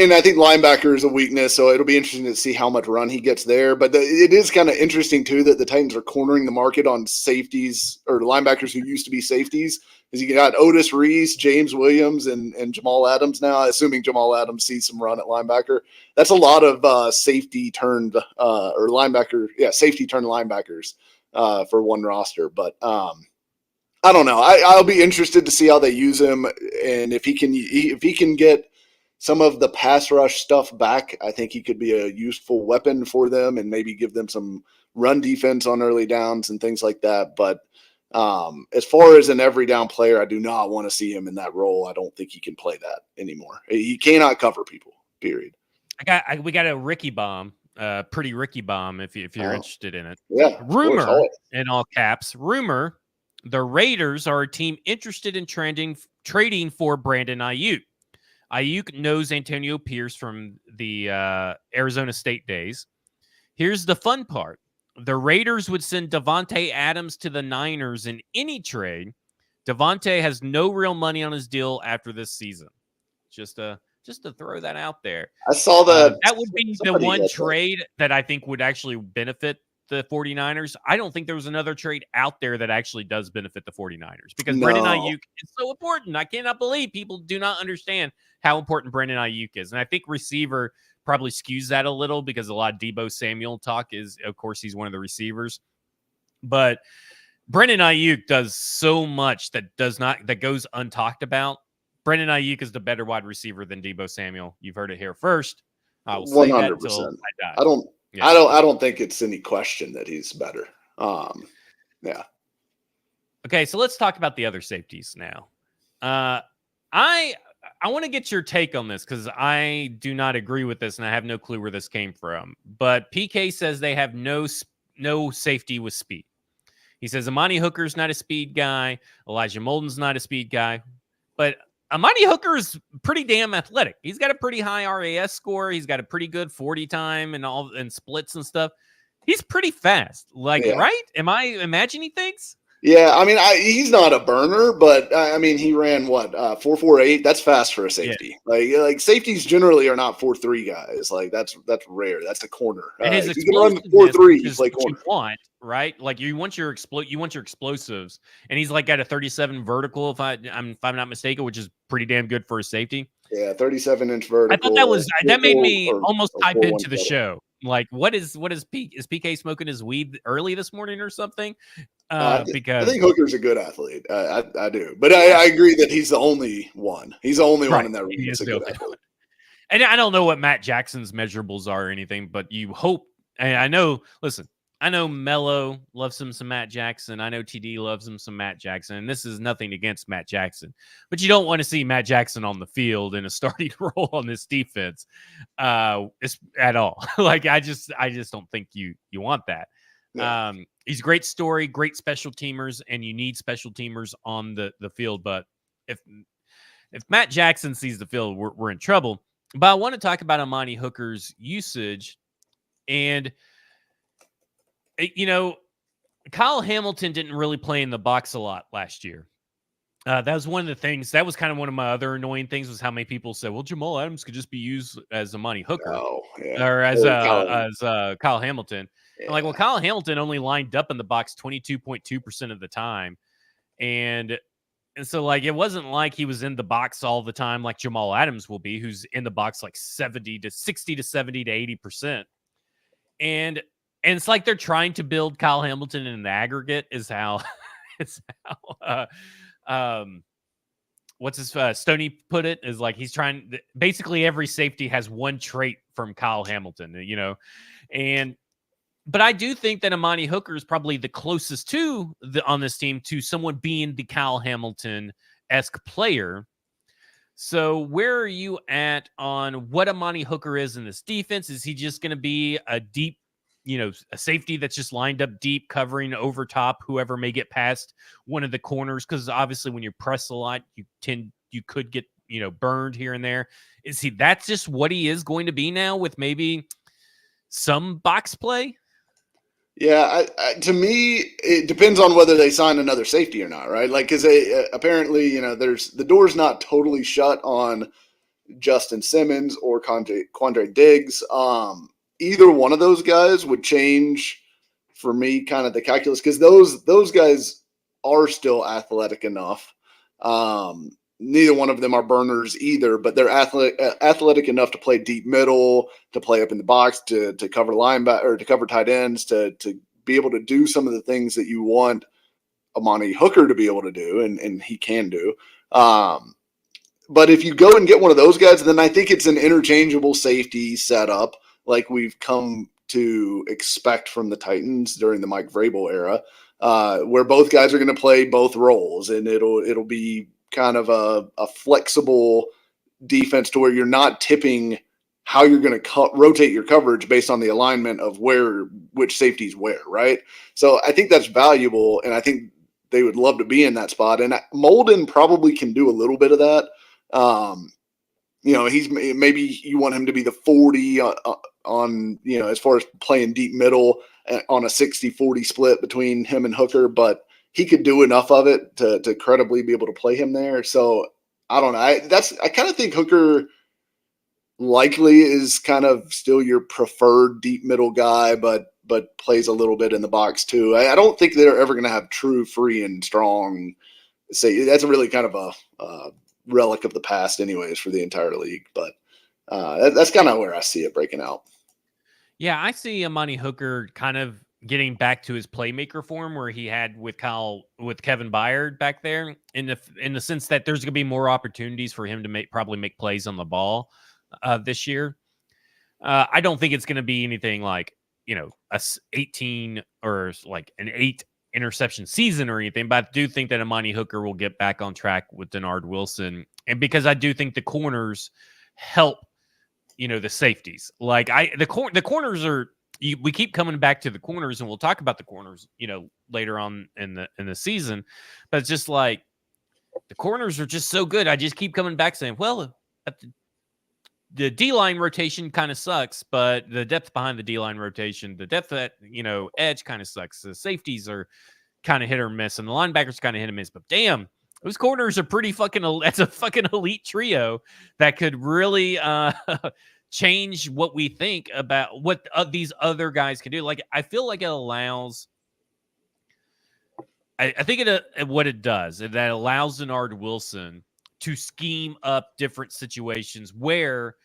Speaker 2: and I think linebacker is a weakness, so it'll be interesting to see how much run he gets there. But it is kind of interesting, too, that the Titans are cornering the market on safeties or linebackers who used to be safeties. Because you got Otis Reese, James Williams, and Jamal Adams now, assuming Jamal Adams sees some run at linebacker. That's a lot of safety turned linebackers for one roster. But I don't know. I'll be interested to see how they use him, and if he can get some of the pass rush stuff back, I think he could be a useful weapon for them and maybe give them some run defense on early downs and things like that. But As far as an every down player, I do not want to see him in that role. I don't think he can play that anymore. He cannot cover people, period.
Speaker 1: We got a Ricky bomb, pretty Ricky bomb if you're interested in it.
Speaker 2: Yeah.
Speaker 1: Rumor, in all caps, rumor, the Raiders are a team interested in trading for Brandon Ayuk. Ayuk knows Antonio Pierce from the Arizona State days. Here's the fun part. The Raiders would send Devontae Adams to the Niners in any trade. Devontae has no real money on his deal after this season. Just to throw that out there.
Speaker 2: I saw that.
Speaker 1: That would be the one trade that I think would actually benefit the 49ers. I don't think there was another trade out there that actually does benefit the 49ers because Brandon Ayuk is so important. I cannot believe people do not understand how important Brandon Ayuk is. And I think receiver probably skews that a little because a lot of Deebo Samuel talk is, of course, he's one of the receivers. But Brandon Ayuk does so much that goes untalked about. Brandon Ayuk is the better wide receiver than Deebo Samuel. You've heard it here first. I will say 100%. That until I die.
Speaker 2: I don't think it's any question that he's better. Yeah.
Speaker 1: Okay, so let's talk about the other safeties now. I want to get your take on this because I do not agree with this, and I have no clue where this came from. But PK says they have no safety with speed. He says Amani Hooker's not a speed guy. Elijah Molden's not a speed guy. But Amani Hooker's pretty damn athletic. He's got a pretty high RAS score. He's got a pretty good 40 time and splits and stuff. He's pretty fast. Right? Am I imagining things?
Speaker 2: Yeah, I mean, he's not a burner, but I mean, he ran 4.48. That's fast for a safety. Yeah. Like safeties generally are not 4.3 guys. Like that's rare. That's the corner.
Speaker 1: And his
Speaker 2: you can run 4.3. He's like
Speaker 1: corner. You want, right? Like you want your explosives, and he's like got a 37 vertical if I'm not mistaken, which is pretty damn good for a safety.
Speaker 2: Yeah, 37-inch vertical.
Speaker 1: I thought that made me almost type into the show. Like, what is PK smoking his weed early this morning or something? Because
Speaker 2: I think Hooker's a good athlete. I do, but I agree that he's the only one. He's the only one in that room that's a good athlete.
Speaker 1: And I don't know what Matt Jackson's measurables are or anything, but you hope. And I know. Listen, I know Mello loves some Matt Jackson. I know TD loves some Matt Jackson. And this is nothing against Matt Jackson, but you don't want to see Matt Jackson on the field in a starting role on this defense at all. Like I just don't think you want that. Yeah. He's a great story, great special teamers, and you need special teamers on the field. But if Matt Jackson sees the field, we're in trouble. But I want to talk about Amani Hooker's usage. And, Kyle Hamilton didn't really play in the box a lot last year. That was one of the things. That was kind of one of my other annoying things was how many people said, well, Jamal Adams could just be used as Amani Hooker or as Kyle Hamilton. Yeah. I'm like, well, Kyle Hamilton only lined up in the box 22.2% of the time. And so, like, it wasn't like he was in the box all the time like Jamal Adams will be, who's in the box like 60 to 70 to 80%. And it's like they're trying to build Kyle Hamilton in the aggregate is how what's his Stoney put it is like he's trying basically every safety has one trait from Kyle Hamilton, but I do think that Amani Hooker is probably the closest on this team to someone being the Kyle Hamilton-esque player. So where are you at on what Amani Hooker is in this defense? Is he just going to be a deep, a safety that's just lined up deep, covering over top whoever may get past one of the corners? Because obviously when you press a lot, you could get, burned here and there. That's just what he is going to be now with maybe some box play?
Speaker 2: Yeah, to me, it depends on whether they sign another safety or not, right? Like, because apparently, there's the door's not totally shut on Justin Simmons or Quandre Diggs. Either one of those guys would change for me kind of the calculus because those guys are still athletic enough. Neither one of them are burners either, but they're athletic enough to play deep middle, to play up in the box, to cover linebacker or to cover tight ends, to be able to do some of the things that you want Amani Hooker to be able to do, and he can do. But if you go and get one of those guys, then I think it's an interchangeable safety setup like we've come to expect from the Titans during the Mike Vrabel era, where both guys are going to play both roles, and it'll be kind of a flexible defense to where you're not tipping how you're going to rotate your coverage based on the alignment of which safeties where, right? So I think that's valuable, and I think they would love to be in that spot. And Molden probably can do a little bit of that. He's maybe you want him to be the 40 on as far as playing deep middle on a 60-40 split between him and Hooker, but he could do enough of it to credibly be able to play him there. So I don't know. I kind of think Hooker likely is kind of still your preferred deep middle guy, but plays a little bit in the box too. I don't think they're ever going to have true free and strong. Say that's really kind of a relic of the past, anyways, for the entire league. But that's kind of where I see it breaking out.
Speaker 1: Yeah, I see Amani Hooker kind of getting back to his playmaker form where he had with Kevin Byard back there, in the sense that there's going to be more opportunities for him to probably make plays on the ball this year. I don't think it's going to be anything like a 18 or like an 8 interception season or anything, but I do think that Amani Hooker will get back on track with Denard Wilson, and because I do think the corners help the safeties. Like the corners are. We keep coming back to the corners, and we'll talk about the corners, later on in the season. But it's just like the corners are just so good. I just keep coming back saying, well, the D-line rotation kind of sucks, but the depth behind the D-line rotation, the depth at edge kind of sucks. The safeties are kind of hit or miss, and the linebackers kind of hit or miss. But damn, those corners are pretty fucking. That's a fucking elite trio that could really change what we think about what these other guys can do. Like, I feel like it allows. I think what it does, that allows Denard Wilson to scheme up different situations where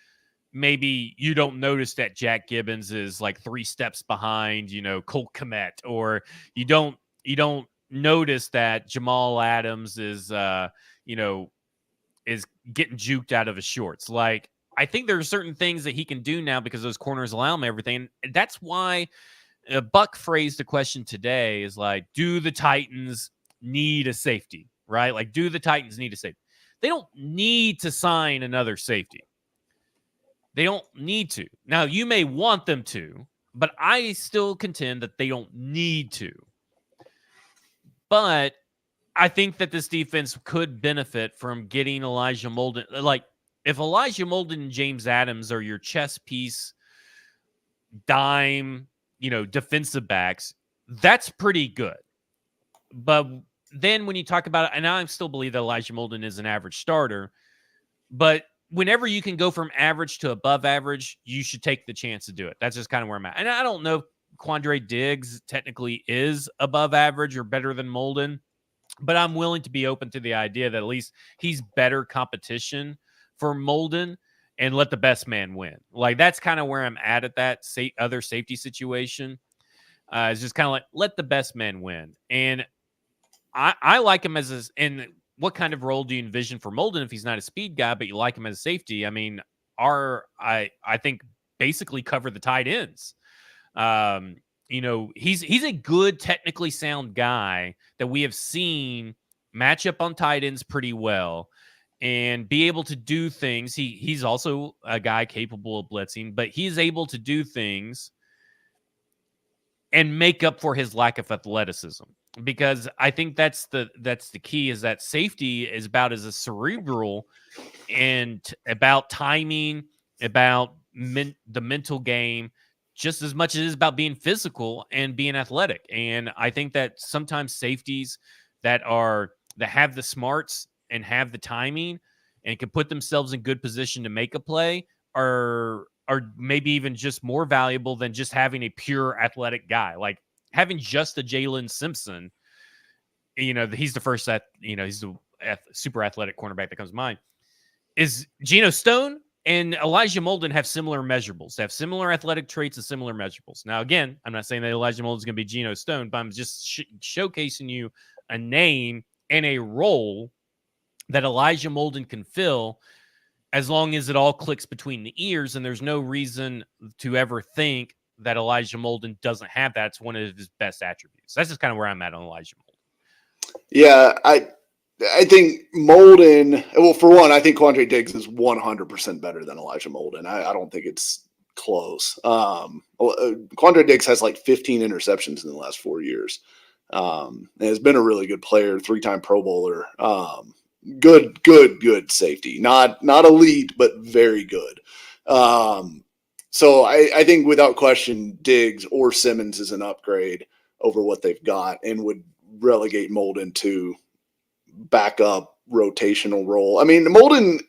Speaker 1: maybe you don't notice that Jack Gibbons is like 3 steps behind, Colt Kmet, or you don't notice that Jamal Adams is, is getting juked out of his shorts. Like, I think there are certain things that he can do now because those corners allow him everything. And that's why Buck phrased the question today is like, do the Titans need a safety, right? Like, do the Titans need a safety? They don't need to sign another safety. They don't need to. Now, you may want them to, but I still contend that they don't need to. But I think that this defense could benefit from getting Elijah Molden. Like, if Elijah Molden and James Adams are your chess piece, dime, defensive backs, that's pretty good. But then when you talk about it, and I still believe that Elijah Molden is an average starter, but whenever you can go from average to above average, you should take the chance to do it. That's just kind of where I'm at. And I don't know if Quandre Diggs technically is above average or better than Molden, but I'm willing to be open to the idea that at least he's better competition for Molden, and let the best man win. Like, that's kind of where I'm at that other safety situation. It's just kind of like, let the best man win. And I like him and what kind of role do you envision for Molden if he's not a speed guy, but you like him as a safety? I mean, I think basically cover the tight ends. He's a good, technically sound guy that we have seen match up on tight ends pretty well and be able to do things. He's also a guy capable of blitzing, but he's able to do things and make up for his lack of athleticism. Because I think that's the key, is that safety is about as a cerebral and about timing, about the mental game, just as much as it is about being physical and being athletic. And I think that sometimes safeties that have the smarts and have the timing and can put themselves in good position to make a play are maybe even just more valuable than just having a pure athletic guy. Like, having just a Jalen Simpson, he's the first he's the super athletic cornerback that comes to mind. Is Geno Stone and Elijah Molden have similar measurables. They have similar athletic traits and similar measurables. Now, again, I'm not saying that Elijah Molden is going to be Geno Stone, but I'm just showcasing you a name and a role that Elijah Molden can fill, as long as it all clicks between the ears, and there's no reason to ever think that Elijah Molden doesn't have that. It's one of his best attributes. That's just kind of where I'm at on Elijah Molden.
Speaker 2: Yeah, I think Molden. Well, for one, I think Quandre Diggs is 100% better than Elijah Molden. I don't think it's close. Quandre Diggs has like 15 interceptions in the last 4 years. And has been a really good player, 3-time Pro Bowler. Good safety. Not elite, but very good. So I think without question, Diggs or Simmons is an upgrade over what they've got and would relegate Molden to backup rotational role. I mean, Molden,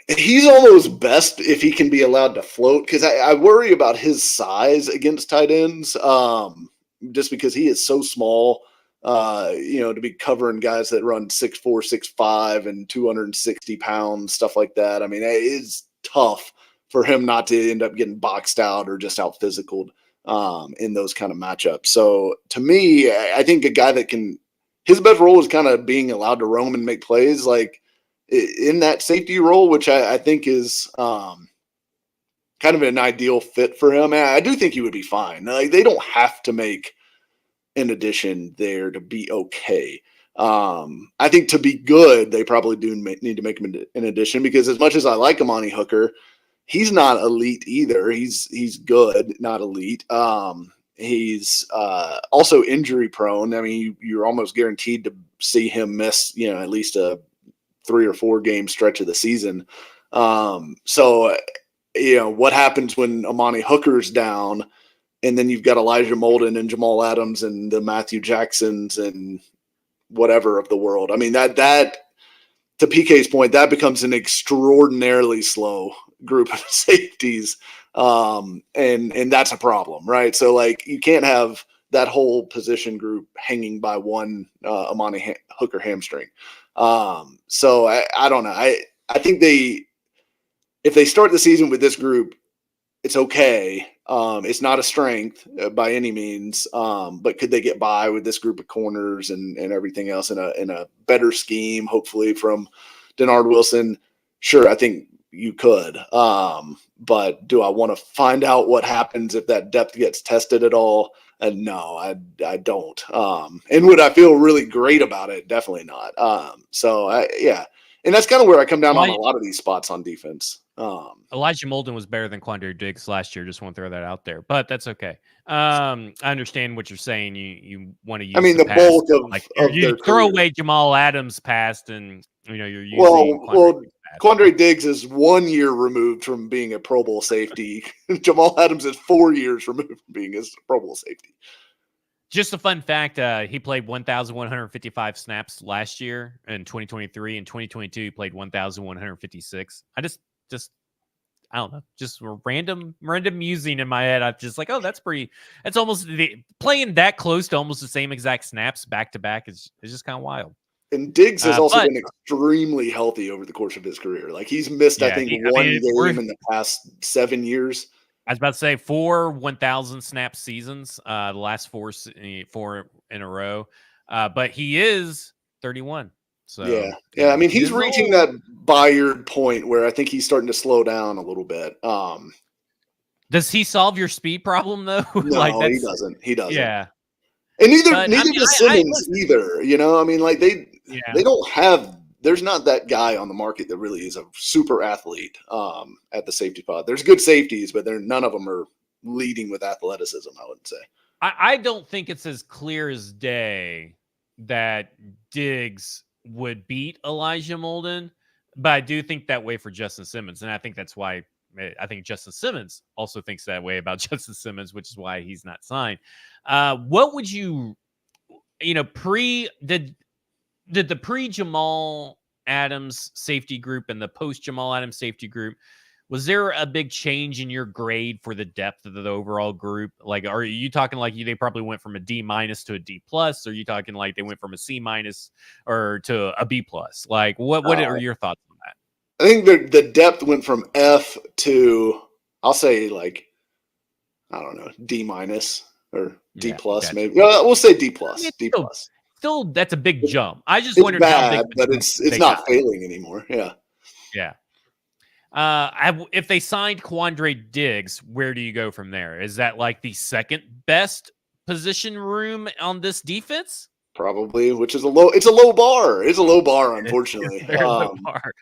Speaker 2: he's almost best if he can be allowed to float, because I worry about his size against tight ends, just because he is so small, to be covering guys that run 6'4", 6'5", and 260 pounds, stuff like that. I mean, it's tough for him not to end up getting boxed out or just out physicaled in those kind of matchups. So to me, I think a guy that can, his best role is kind of being allowed to roam and make plays, like in that safety role, which I think is kind of an ideal fit for him. And I do think he would be fine. Like, they don't have to make an addition there to be okay. I think to be good, they probably do need to make him an addition, because as much as I like Amani Hooker, he's not elite either. He's good, not elite. He's also injury prone. I mean, you're almost guaranteed to see him miss, at least a 3 or 4 game stretch of the season. So what happens when Amani Hooker's down, and then you've got Elijah Molden and Jamal Adams and the Matthew Jacksons and whatever of the world. I mean, that to PK's point, that becomes an extraordinarily slow group of safeties. And that's a problem, right? So like, you can't have that whole position group hanging by one Amani Hooker hamstring. So I don't know. I think if they start the season with this group, it's okay. It's not a strength by any means, but could they get by with this group of corners and everything else in a better scheme, hopefully from Denard Wilson? Sure, I think you could. But do I want to find out what happens if that depth gets tested at all? No, I don't. And would I feel really great about it? Definitely not. And that's kind of where I come down on a lot of these spots on defense.
Speaker 1: Elijah Molden was better than Quandre Diggs last year. Just want to throw that out there, but that's okay. I understand what you're saying. You want to use.
Speaker 2: I mean, the bulk of
Speaker 1: you
Speaker 2: their
Speaker 1: throw
Speaker 2: career.
Speaker 1: away Jamal Adams' past, and you're using.
Speaker 2: Quandre Diggs is 1 year removed from being a Pro Bowl safety. Jamal Adams is 4 years removed from being a Pro Bowl safety.
Speaker 1: Just a fun fact, he played 1,155 snaps last year in 2023. In 2022, he played 1,156. I don't know, just random musing in my head. I'm just like, oh, that's almost playing that close to almost the same exact snaps back to back is just kind of wild.
Speaker 2: And Diggs has also been extremely healthy over the course of his career. Like, he's missed, I think, one game in the past 7 years.
Speaker 1: I was about to say 4 1,000 snap seasons, the last four in a row. But he is 31. So
Speaker 2: yeah. I mean, he's reaching that Bayard point where I think he's starting to slow down a little bit.
Speaker 1: Does he solve your speed problem though?
Speaker 2: No, he doesn't. He doesn't.
Speaker 1: Yeah.
Speaker 2: And neither does Simmons either. I mean, like they don't have. There's not that guy on the market that really is a super athlete at the safety pod. There's good safeties, but none of them are leading with athleticism, I wouldn't say.
Speaker 1: I don't think it's as clear as day that Diggs would beat Elijah Molden, but I do think that way for Justin Simmons. And I think that's why I think Justin Simmons also thinks that way about Justin Simmons, which is why he's not signed. What would you did the pre-Jamal Adams safety group and the post-Jamal Adams safety group, was there a big change in your grade for the depth of the overall group? Like, are you talking like they probably went from a D- to a D+? Or are you talking like they went from a C- or to a B+? Like, what are your thoughts on that?
Speaker 2: I think the depth went from F to, I'll say, like, I don't know, D- or D+, maybe. We'll say D+. D+.
Speaker 1: Still, that's a big jump. I just wondered
Speaker 2: bad,
Speaker 1: how big,
Speaker 2: but it's not failing anymore. Yeah.
Speaker 1: If they signed Quandre Diggs, where do you go from there? Is that like the second best position room on this defense?
Speaker 2: Probably, which is it's a low bar. It's a low bar,
Speaker 1: It's
Speaker 2: unfortunately.
Speaker 1: a very low bar.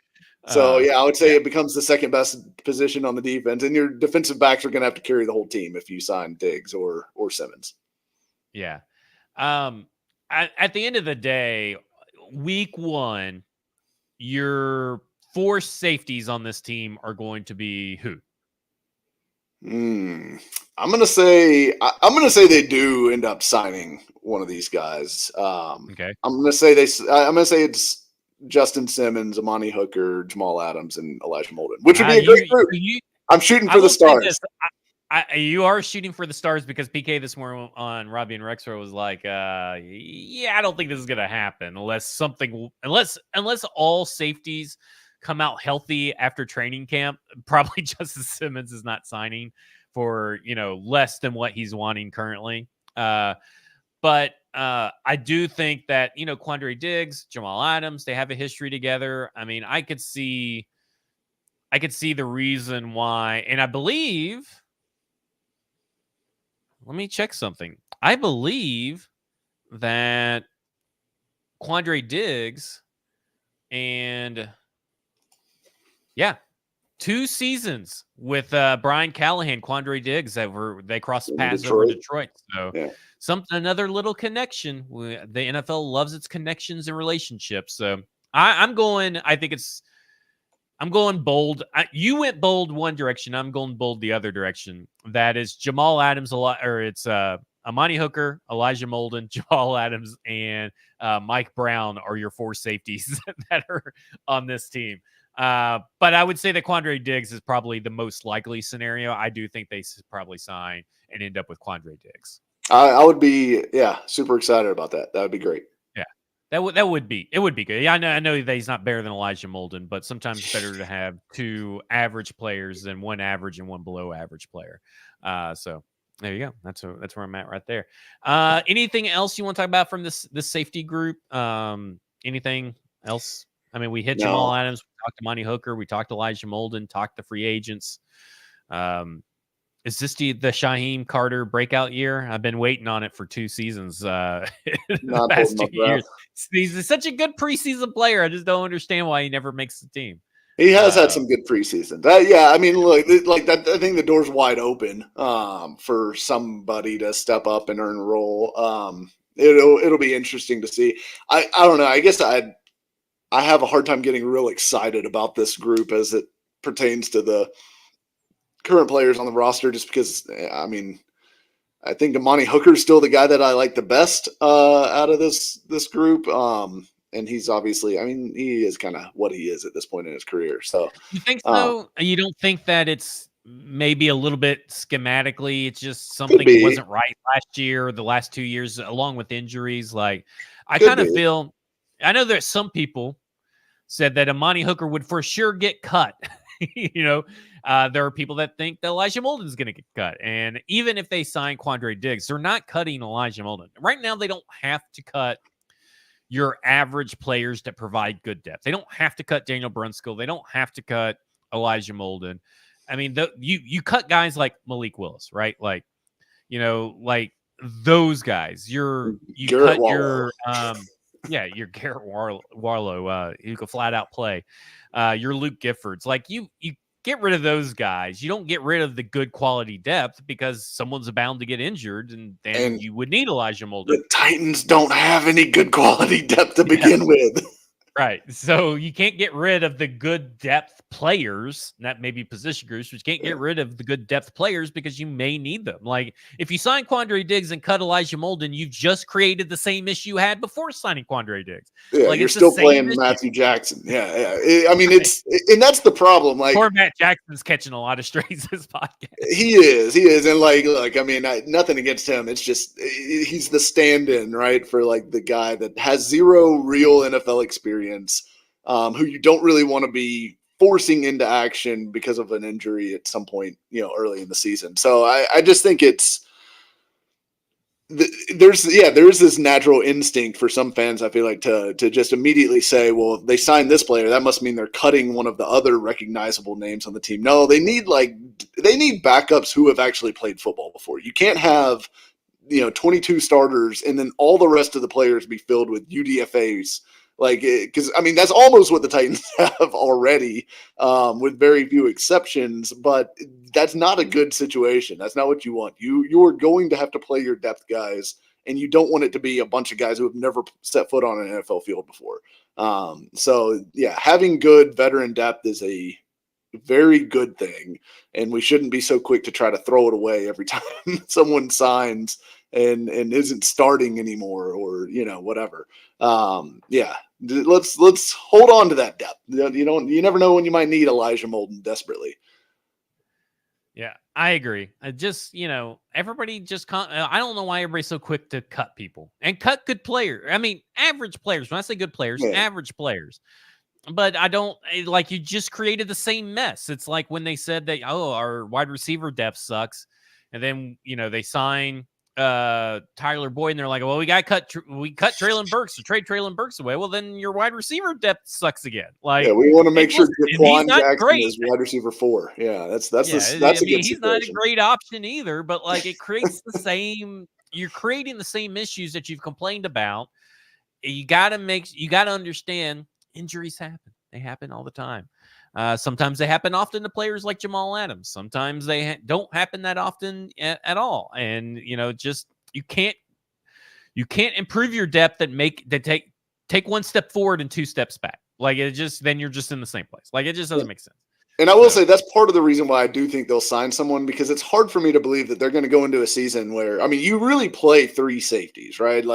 Speaker 2: So yeah, I would say
Speaker 1: Yeah,
Speaker 2: it becomes the second best position on the defense, and your defensive backs are going to have to carry the whole team if you sign Diggs or Simmons.
Speaker 1: yeah. Um, at the end of the day, week one, your four safeties on this team are going to be who?
Speaker 2: I'm gonna say they do end up signing one of these guys.
Speaker 1: Okay.
Speaker 2: I'm gonna say it's Justin Simmons, Amani Hooker, Jamal Adams, and Elijah Molden, which would be a great group. I'm shooting
Speaker 1: I
Speaker 2: for the
Speaker 1: will say this.
Speaker 2: stars.
Speaker 1: You are shooting for the stars because PK this morning on Robbie and Rexro was like, yeah, I don't think this is gonna happen unless all safeties come out healthy after training camp. Probably Justin Simmons is not signing for less than what he's wanting currently. But I do think that Quandre Diggs, Jamal Adams, they have a history together. I mean, I could see the reason why, and I believe. Let me check something. I believe that Quandre Diggs and 2 seasons with Brian Callahan, Quandre Diggs they crossed paths over Detroit. So
Speaker 2: yeah.
Speaker 1: another little connection. The NFL loves its connections and relationships. So I'm going. I'm going bold. You went bold one direction. I'm going bold the other direction. That is Jamal Adams it's Amani Hooker, Elijah Molden, Jamal Adams, and Mike Brown are your four safeties that are on this team. But I would say that Quandre Diggs is probably the most likely scenario. I do think they probably sign and end up with Quandre Diggs.
Speaker 2: I would be super excited about that. That would be great.
Speaker 1: Yeah. It would be good. Yeah, I know that he's not better than Elijah Molden, but sometimes it's better to have two average players than one average and one below average player. So there you go. That's where I'm at right there. Anything else you want to talk about from this safety group? Anything else? I mean, we hit Jamal Adams, we talked to Monty Hooker, we talked to Elijah Molden, talked to free agents. Is this the Shaheem Carter breakout year? I've been waiting on it for 2 seasons. The past 2 years. He's such a good preseason player. I just don't understand why he never makes the team.
Speaker 2: He has had some good preseasons. Yeah, I mean, look, like that. I think the door's wide open for somebody to step up and earn a role. It'll be interesting to see. I don't know. I guess I have a hard time getting real excited about this group as it pertains to the current players on the roster, just because, I mean, I think Amani Hooker is still the guy that I like the best out of this group. And he's obviously, I mean, he is kind of what he is at this point in his career. So
Speaker 1: you think so? You don't think that it's maybe a little bit schematically, it's just something that wasn't right last year or the last 2 years, along with injuries? Like, I kind of feel, I know there's some people said that Amani Hooker would for sure get cut. There are people that think that Elijah Molden is going to get cut. And even if they sign Quandre Diggs, they're not cutting Elijah Molden. Right now, they don't have to cut your average players that provide good depth. They don't have to cut Daniel Brunskill. They don't have to cut Elijah Molden. I mean, you cut guys like Malik Willis, right? Like, like those guys. You
Speaker 2: Garrett
Speaker 1: cut
Speaker 2: Wallow.
Speaker 1: Your Garrett Warlow. You can flat out play. Your Luke Giffords. Like you get rid of those guys. You don't get rid of the good quality depth because someone's bound to get injured, and then you would need Elijah Molden.
Speaker 2: The Titans don't have any good quality depth to begin with.
Speaker 1: Right. So you can't get rid of the good depth players, not maybe position groups, but you can't get rid of the good depth players because you may need them. Like if you sign Quandre Diggs and cut Elijah Molden, you've just created the same issue you had before signing Quandre Diggs.
Speaker 2: Yeah,
Speaker 1: like
Speaker 2: you're still playing Matthew Jackson. Yeah. I mean, and that's the problem. Like
Speaker 1: poor Matt Jackson's catching a lot of strays this podcast.
Speaker 2: He is. And like, I mean, nothing against him. It's just, he's the stand-in, right? For like the guy that has zero real NFL experience, who you don't really want to be forcing into action because of an injury at some point, early in the season. So I just think it's there's this natural instinct for some fans, I feel like, to just immediately say, well, if they signed this player, that must mean they're cutting one of the other recognizable names on the team. No, they need backups who have actually played football before. You can't have 22 starters and then all the rest of the players be filled with UDFAs. Because that's almost what the Titans have already, with very few exceptions. But that's not a good situation. That's not what you want. You are going to have to play your depth guys, and you don't want it to be a bunch of guys who have never set foot on an NFL field before. So yeah, having good veteran depth is a very good thing, and we shouldn't be so quick to try to throw it away every time someone signs and isn't starting anymore, or whatever. Let's hold on to that depth. You never know when you might need Elijah Molden desperately.
Speaker 1: Yeah, I agree. Everybody just I don't know why everybody's so quick to cut people and cut good players. I mean, average players. When I say good players, average players. But I don't you just created the same mess. It's like when they said that, our wide receiver depth sucks. And then, they sign Tyler Boyd and they're like, well, we cut Treylon Burks to trade Treylon Burks away. Well, then your wide receiver depth sucks again.
Speaker 2: We want to make sure Jaquan Jackson is wide receiver 4. Yeah, that's a good situation.
Speaker 1: He's not a great option either, but it creates the same. You're creating the same issues that you've complained about. You got to understand. Injuries happen. They happen all the time. Sometimes they happen often to players like Jamal Adams. Sometimes they don't happen that often at all. And you can't improve your depth take one step forward and 2 steps back. Then you're just in the same place. It just doesn't make sense.
Speaker 2: And I will say that's part of the reason why I do think they'll sign someone, because it's hard for me to believe that they're going to go into a season where, you really play 3 safeties, right?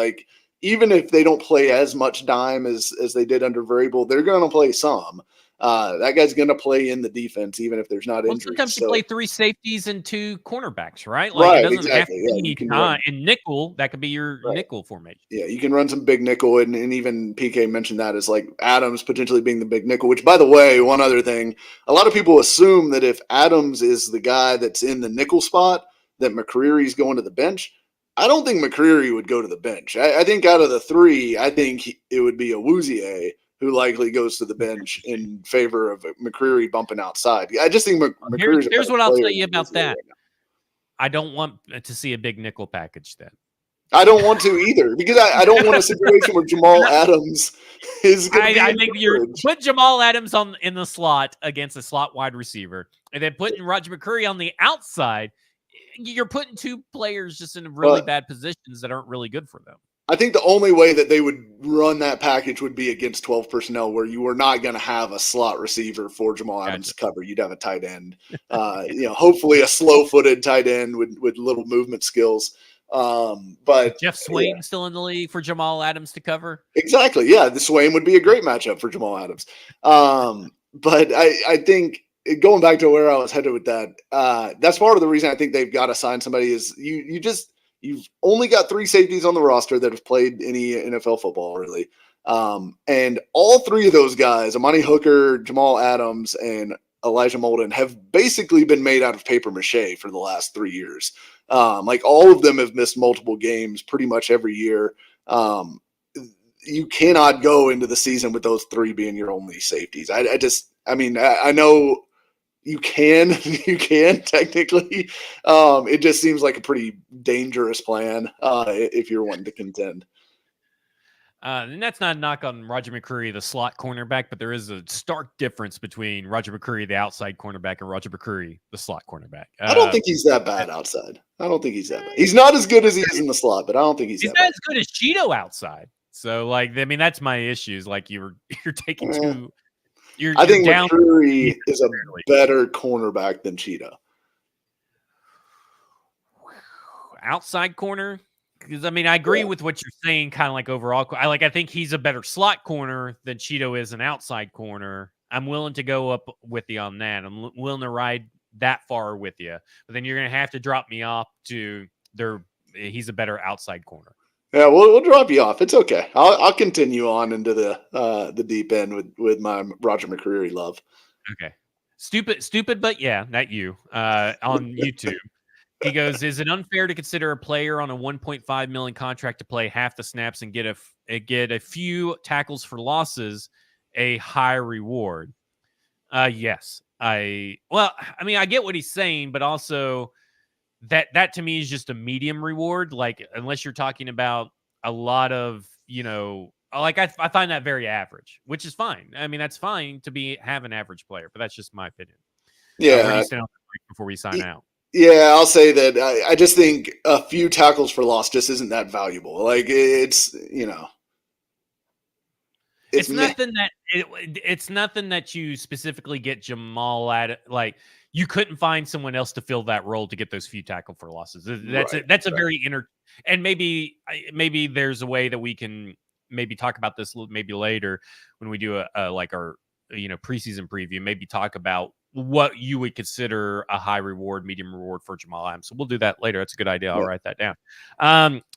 Speaker 2: Even if they don't play as much dime as they did under Vrabel, they're going to play some. That guy's going to play in the defense, even if there's not injuries.
Speaker 1: Sometimes you play 3 safeties and 2 cornerbacks, right?
Speaker 2: Right,
Speaker 1: it doesn't
Speaker 2: exactly.
Speaker 1: have to be in nickel. That could be your nickel formation.
Speaker 2: Yeah, you can run some big nickel, and even PK mentioned that as Adams potentially being the big nickel, which, by the way, one other thing, a lot of people assume that if Adams is the guy that's in the nickel spot, that McCreary's going to the bench. I don't think McCreary would go to the bench. I think out of the 3, I think it would be Awuzie who likely goes to the bench in favor of McCreary bumping outside. I just think McCreary's
Speaker 1: here's what I'll tell you about that. I don't want to see a big nickel package then.
Speaker 2: I don't want to either, because I don't want a situation where Jamal Adams is going to be.
Speaker 1: I think you're put Jamal Adams in the slot against a slot wide receiver, and then putting Roger McCreary on the outside. You're putting 2 players just in really bad positions that aren't really good for them.
Speaker 2: I think the only way that they would run that package would be against 12 personnel, where you were not going to have a slot receiver for Jamal Adams to cover. You'd have a tight end, hopefully a slow-footed tight end with little movement skills. But
Speaker 1: Jeff Swain still in the league for Jamal Adams to cover.
Speaker 2: Exactly. Yeah, the Swain would be a great matchup for Jamal Adams. But I think, going back to where I was headed with that, that's part of the reason I think they've got to sign somebody is you've only got 3 safeties on the roster that have played any NFL football, really. And all 3 of those guys, Amani Hooker, Jamal Adams, and Elijah Molden, have basically been made out of paper mache for the last 3 years. All of them have missed multiple games pretty much every year. You cannot go into the season with those 3 being your only safeties. I know you can technically. It just seems like a pretty dangerous plan if you're wanting to contend.
Speaker 1: And that's not a knock on Roger McCreary, the slot cornerback, but there is a stark difference between Roger McCreary, the outside cornerback, and Roger McCreary, the slot cornerback.
Speaker 2: I don't think he's that bad outside. I don't think he's that bad. He's not as good as he is in the slot, but I don't think he's that
Speaker 1: not
Speaker 2: bad.
Speaker 1: as good as Cheeto outside. So, that's my issues. You're taking 2.
Speaker 2: I think McCreary is a better cornerback than Cheetah.
Speaker 1: Outside corner? Because, I agree with what you're saying, kind of overall. I think he's a better slot corner than Cheeto is an outside corner. I'm willing to go up with you on that. I'm willing to ride that far with you. But then you're going to have to drop me off to he's a better outside corner.
Speaker 2: Yeah, we'll drop you off. It's okay. I'll continue on into the deep end with my Roger McCreary love.
Speaker 1: Okay. Stupid, but yeah, not you. On YouTube. He goes, is it unfair to consider a player on a $1.5 million contract to play half the snaps and get a few tackles for losses, a high reward? Yes. I mean, I get what he's saying, but also that to me is just a medium reward. Like, unless you're talking about a lot of, like I find that very average, which is fine. I mean, that's fine to have an average player, but that's just my opinion. Where do
Speaker 2: Yeah.
Speaker 1: you stand on that before we sign out?
Speaker 2: Yeah, I'll say that I just think a few tackles for loss just isn't that valuable. Like it's
Speaker 1: It's nothing that it's nothing that you specifically get Jamal at. Like, you couldn't find someone else to fill that role to get those few tackle for losses. That's
Speaker 2: right,
Speaker 1: that's a very and maybe there's a way that we can maybe talk about this maybe later when we do a like our preseason preview. Maybe talk about what you would consider a high reward, medium reward for Jamal Adams. So we'll do that later. That's a good idea. I'll write that down.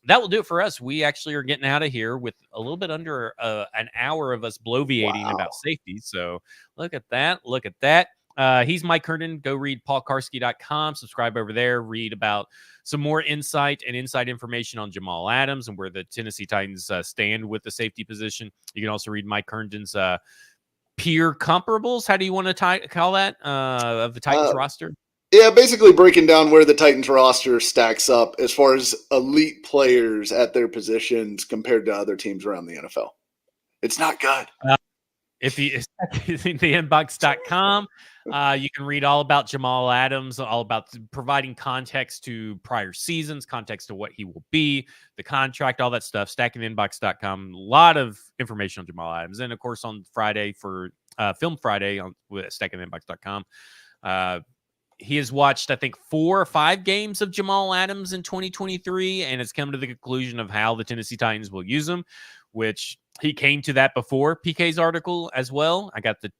Speaker 1: That will do it for us. We actually are getting out of here with a little bit under an hour of us bloviating about safety. So look at that. Look at that. He's Mike Herndon. Go read paulkarski.com. Subscribe over there. Read about some more insight and inside information on Jamal Adams and where the Tennessee Titans stand with the safety position. You can also read Mike Herndon's peer comparables. How do you want to call that of the Titans roster?
Speaker 2: Yeah, basically breaking down where the Titans roster stacks up as far as elite players at their positions compared to other teams around the NFL. It's not good.
Speaker 1: If you theinbox.com, you can read all about Jamal Adams, all about providing context to prior seasons, context to what he will be, the contract, all that stuff. Stackingtheinbox.com. A lot of information on Jamal Adams. And of course, on Friday for Film Friday on stackingtheinbox.com. He has watched, I think, 4 or 5 games of Jamal Adams in 2023 and has come to the conclusion of how the Tennessee Titans will use him, which he came to that before PK's article as well. I got the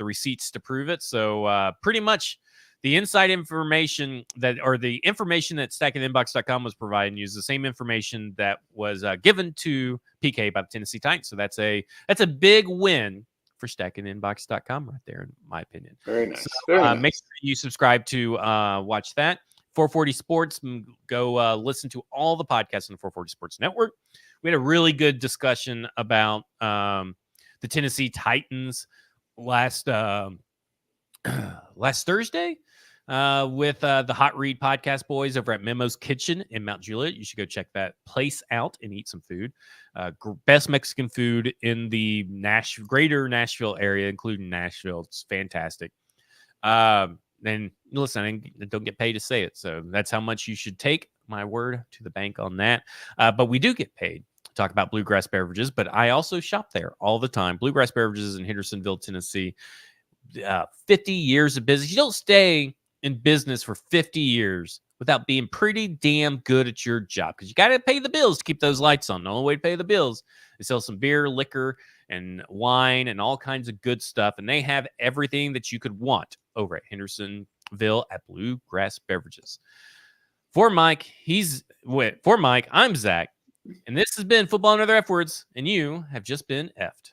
Speaker 1: receipts to prove it. So pretty much the inside information the information that stackingtheinbox.com was providing used the same information that was given to PK by the Tennessee Titans. So that's a big win for stackingtheinbox.com right there, in my opinion.
Speaker 2: Very nice.
Speaker 1: So,
Speaker 2: Very nice.
Speaker 1: Make sure you subscribe to watch that. 440 Sports. Go listen to all the podcasts on the 440 Sports Network. We had a really good discussion about the Tennessee Titans last Thursday with the Hot Read podcast boys over at Memo's Kitchen in Mount Juliet. You should go check that place out and eat some food. Best Mexican food in the greater Nashville area, including Nashville. It's fantastic. And listen, I don't get paid to say it, so that's how much you should take my word to the bank on that. But we do get paid to talk about Bluegrass Beverages, but I also shop there all the time. Bluegrass Beverages in Hendersonville, Tennessee. 50 years of business. You don't stay in business for 50 years without being pretty damn good at your job, because you got to pay the bills to keep those lights on. The only way to pay the bills is sell some beer, liquor, and wine and all kinds of good stuff. And they have everything that you could want over at Hendersonville at Bluegrass Beverages. For Mike, I'm Zach, and this has been Football and Other F Words, and you have just been effed.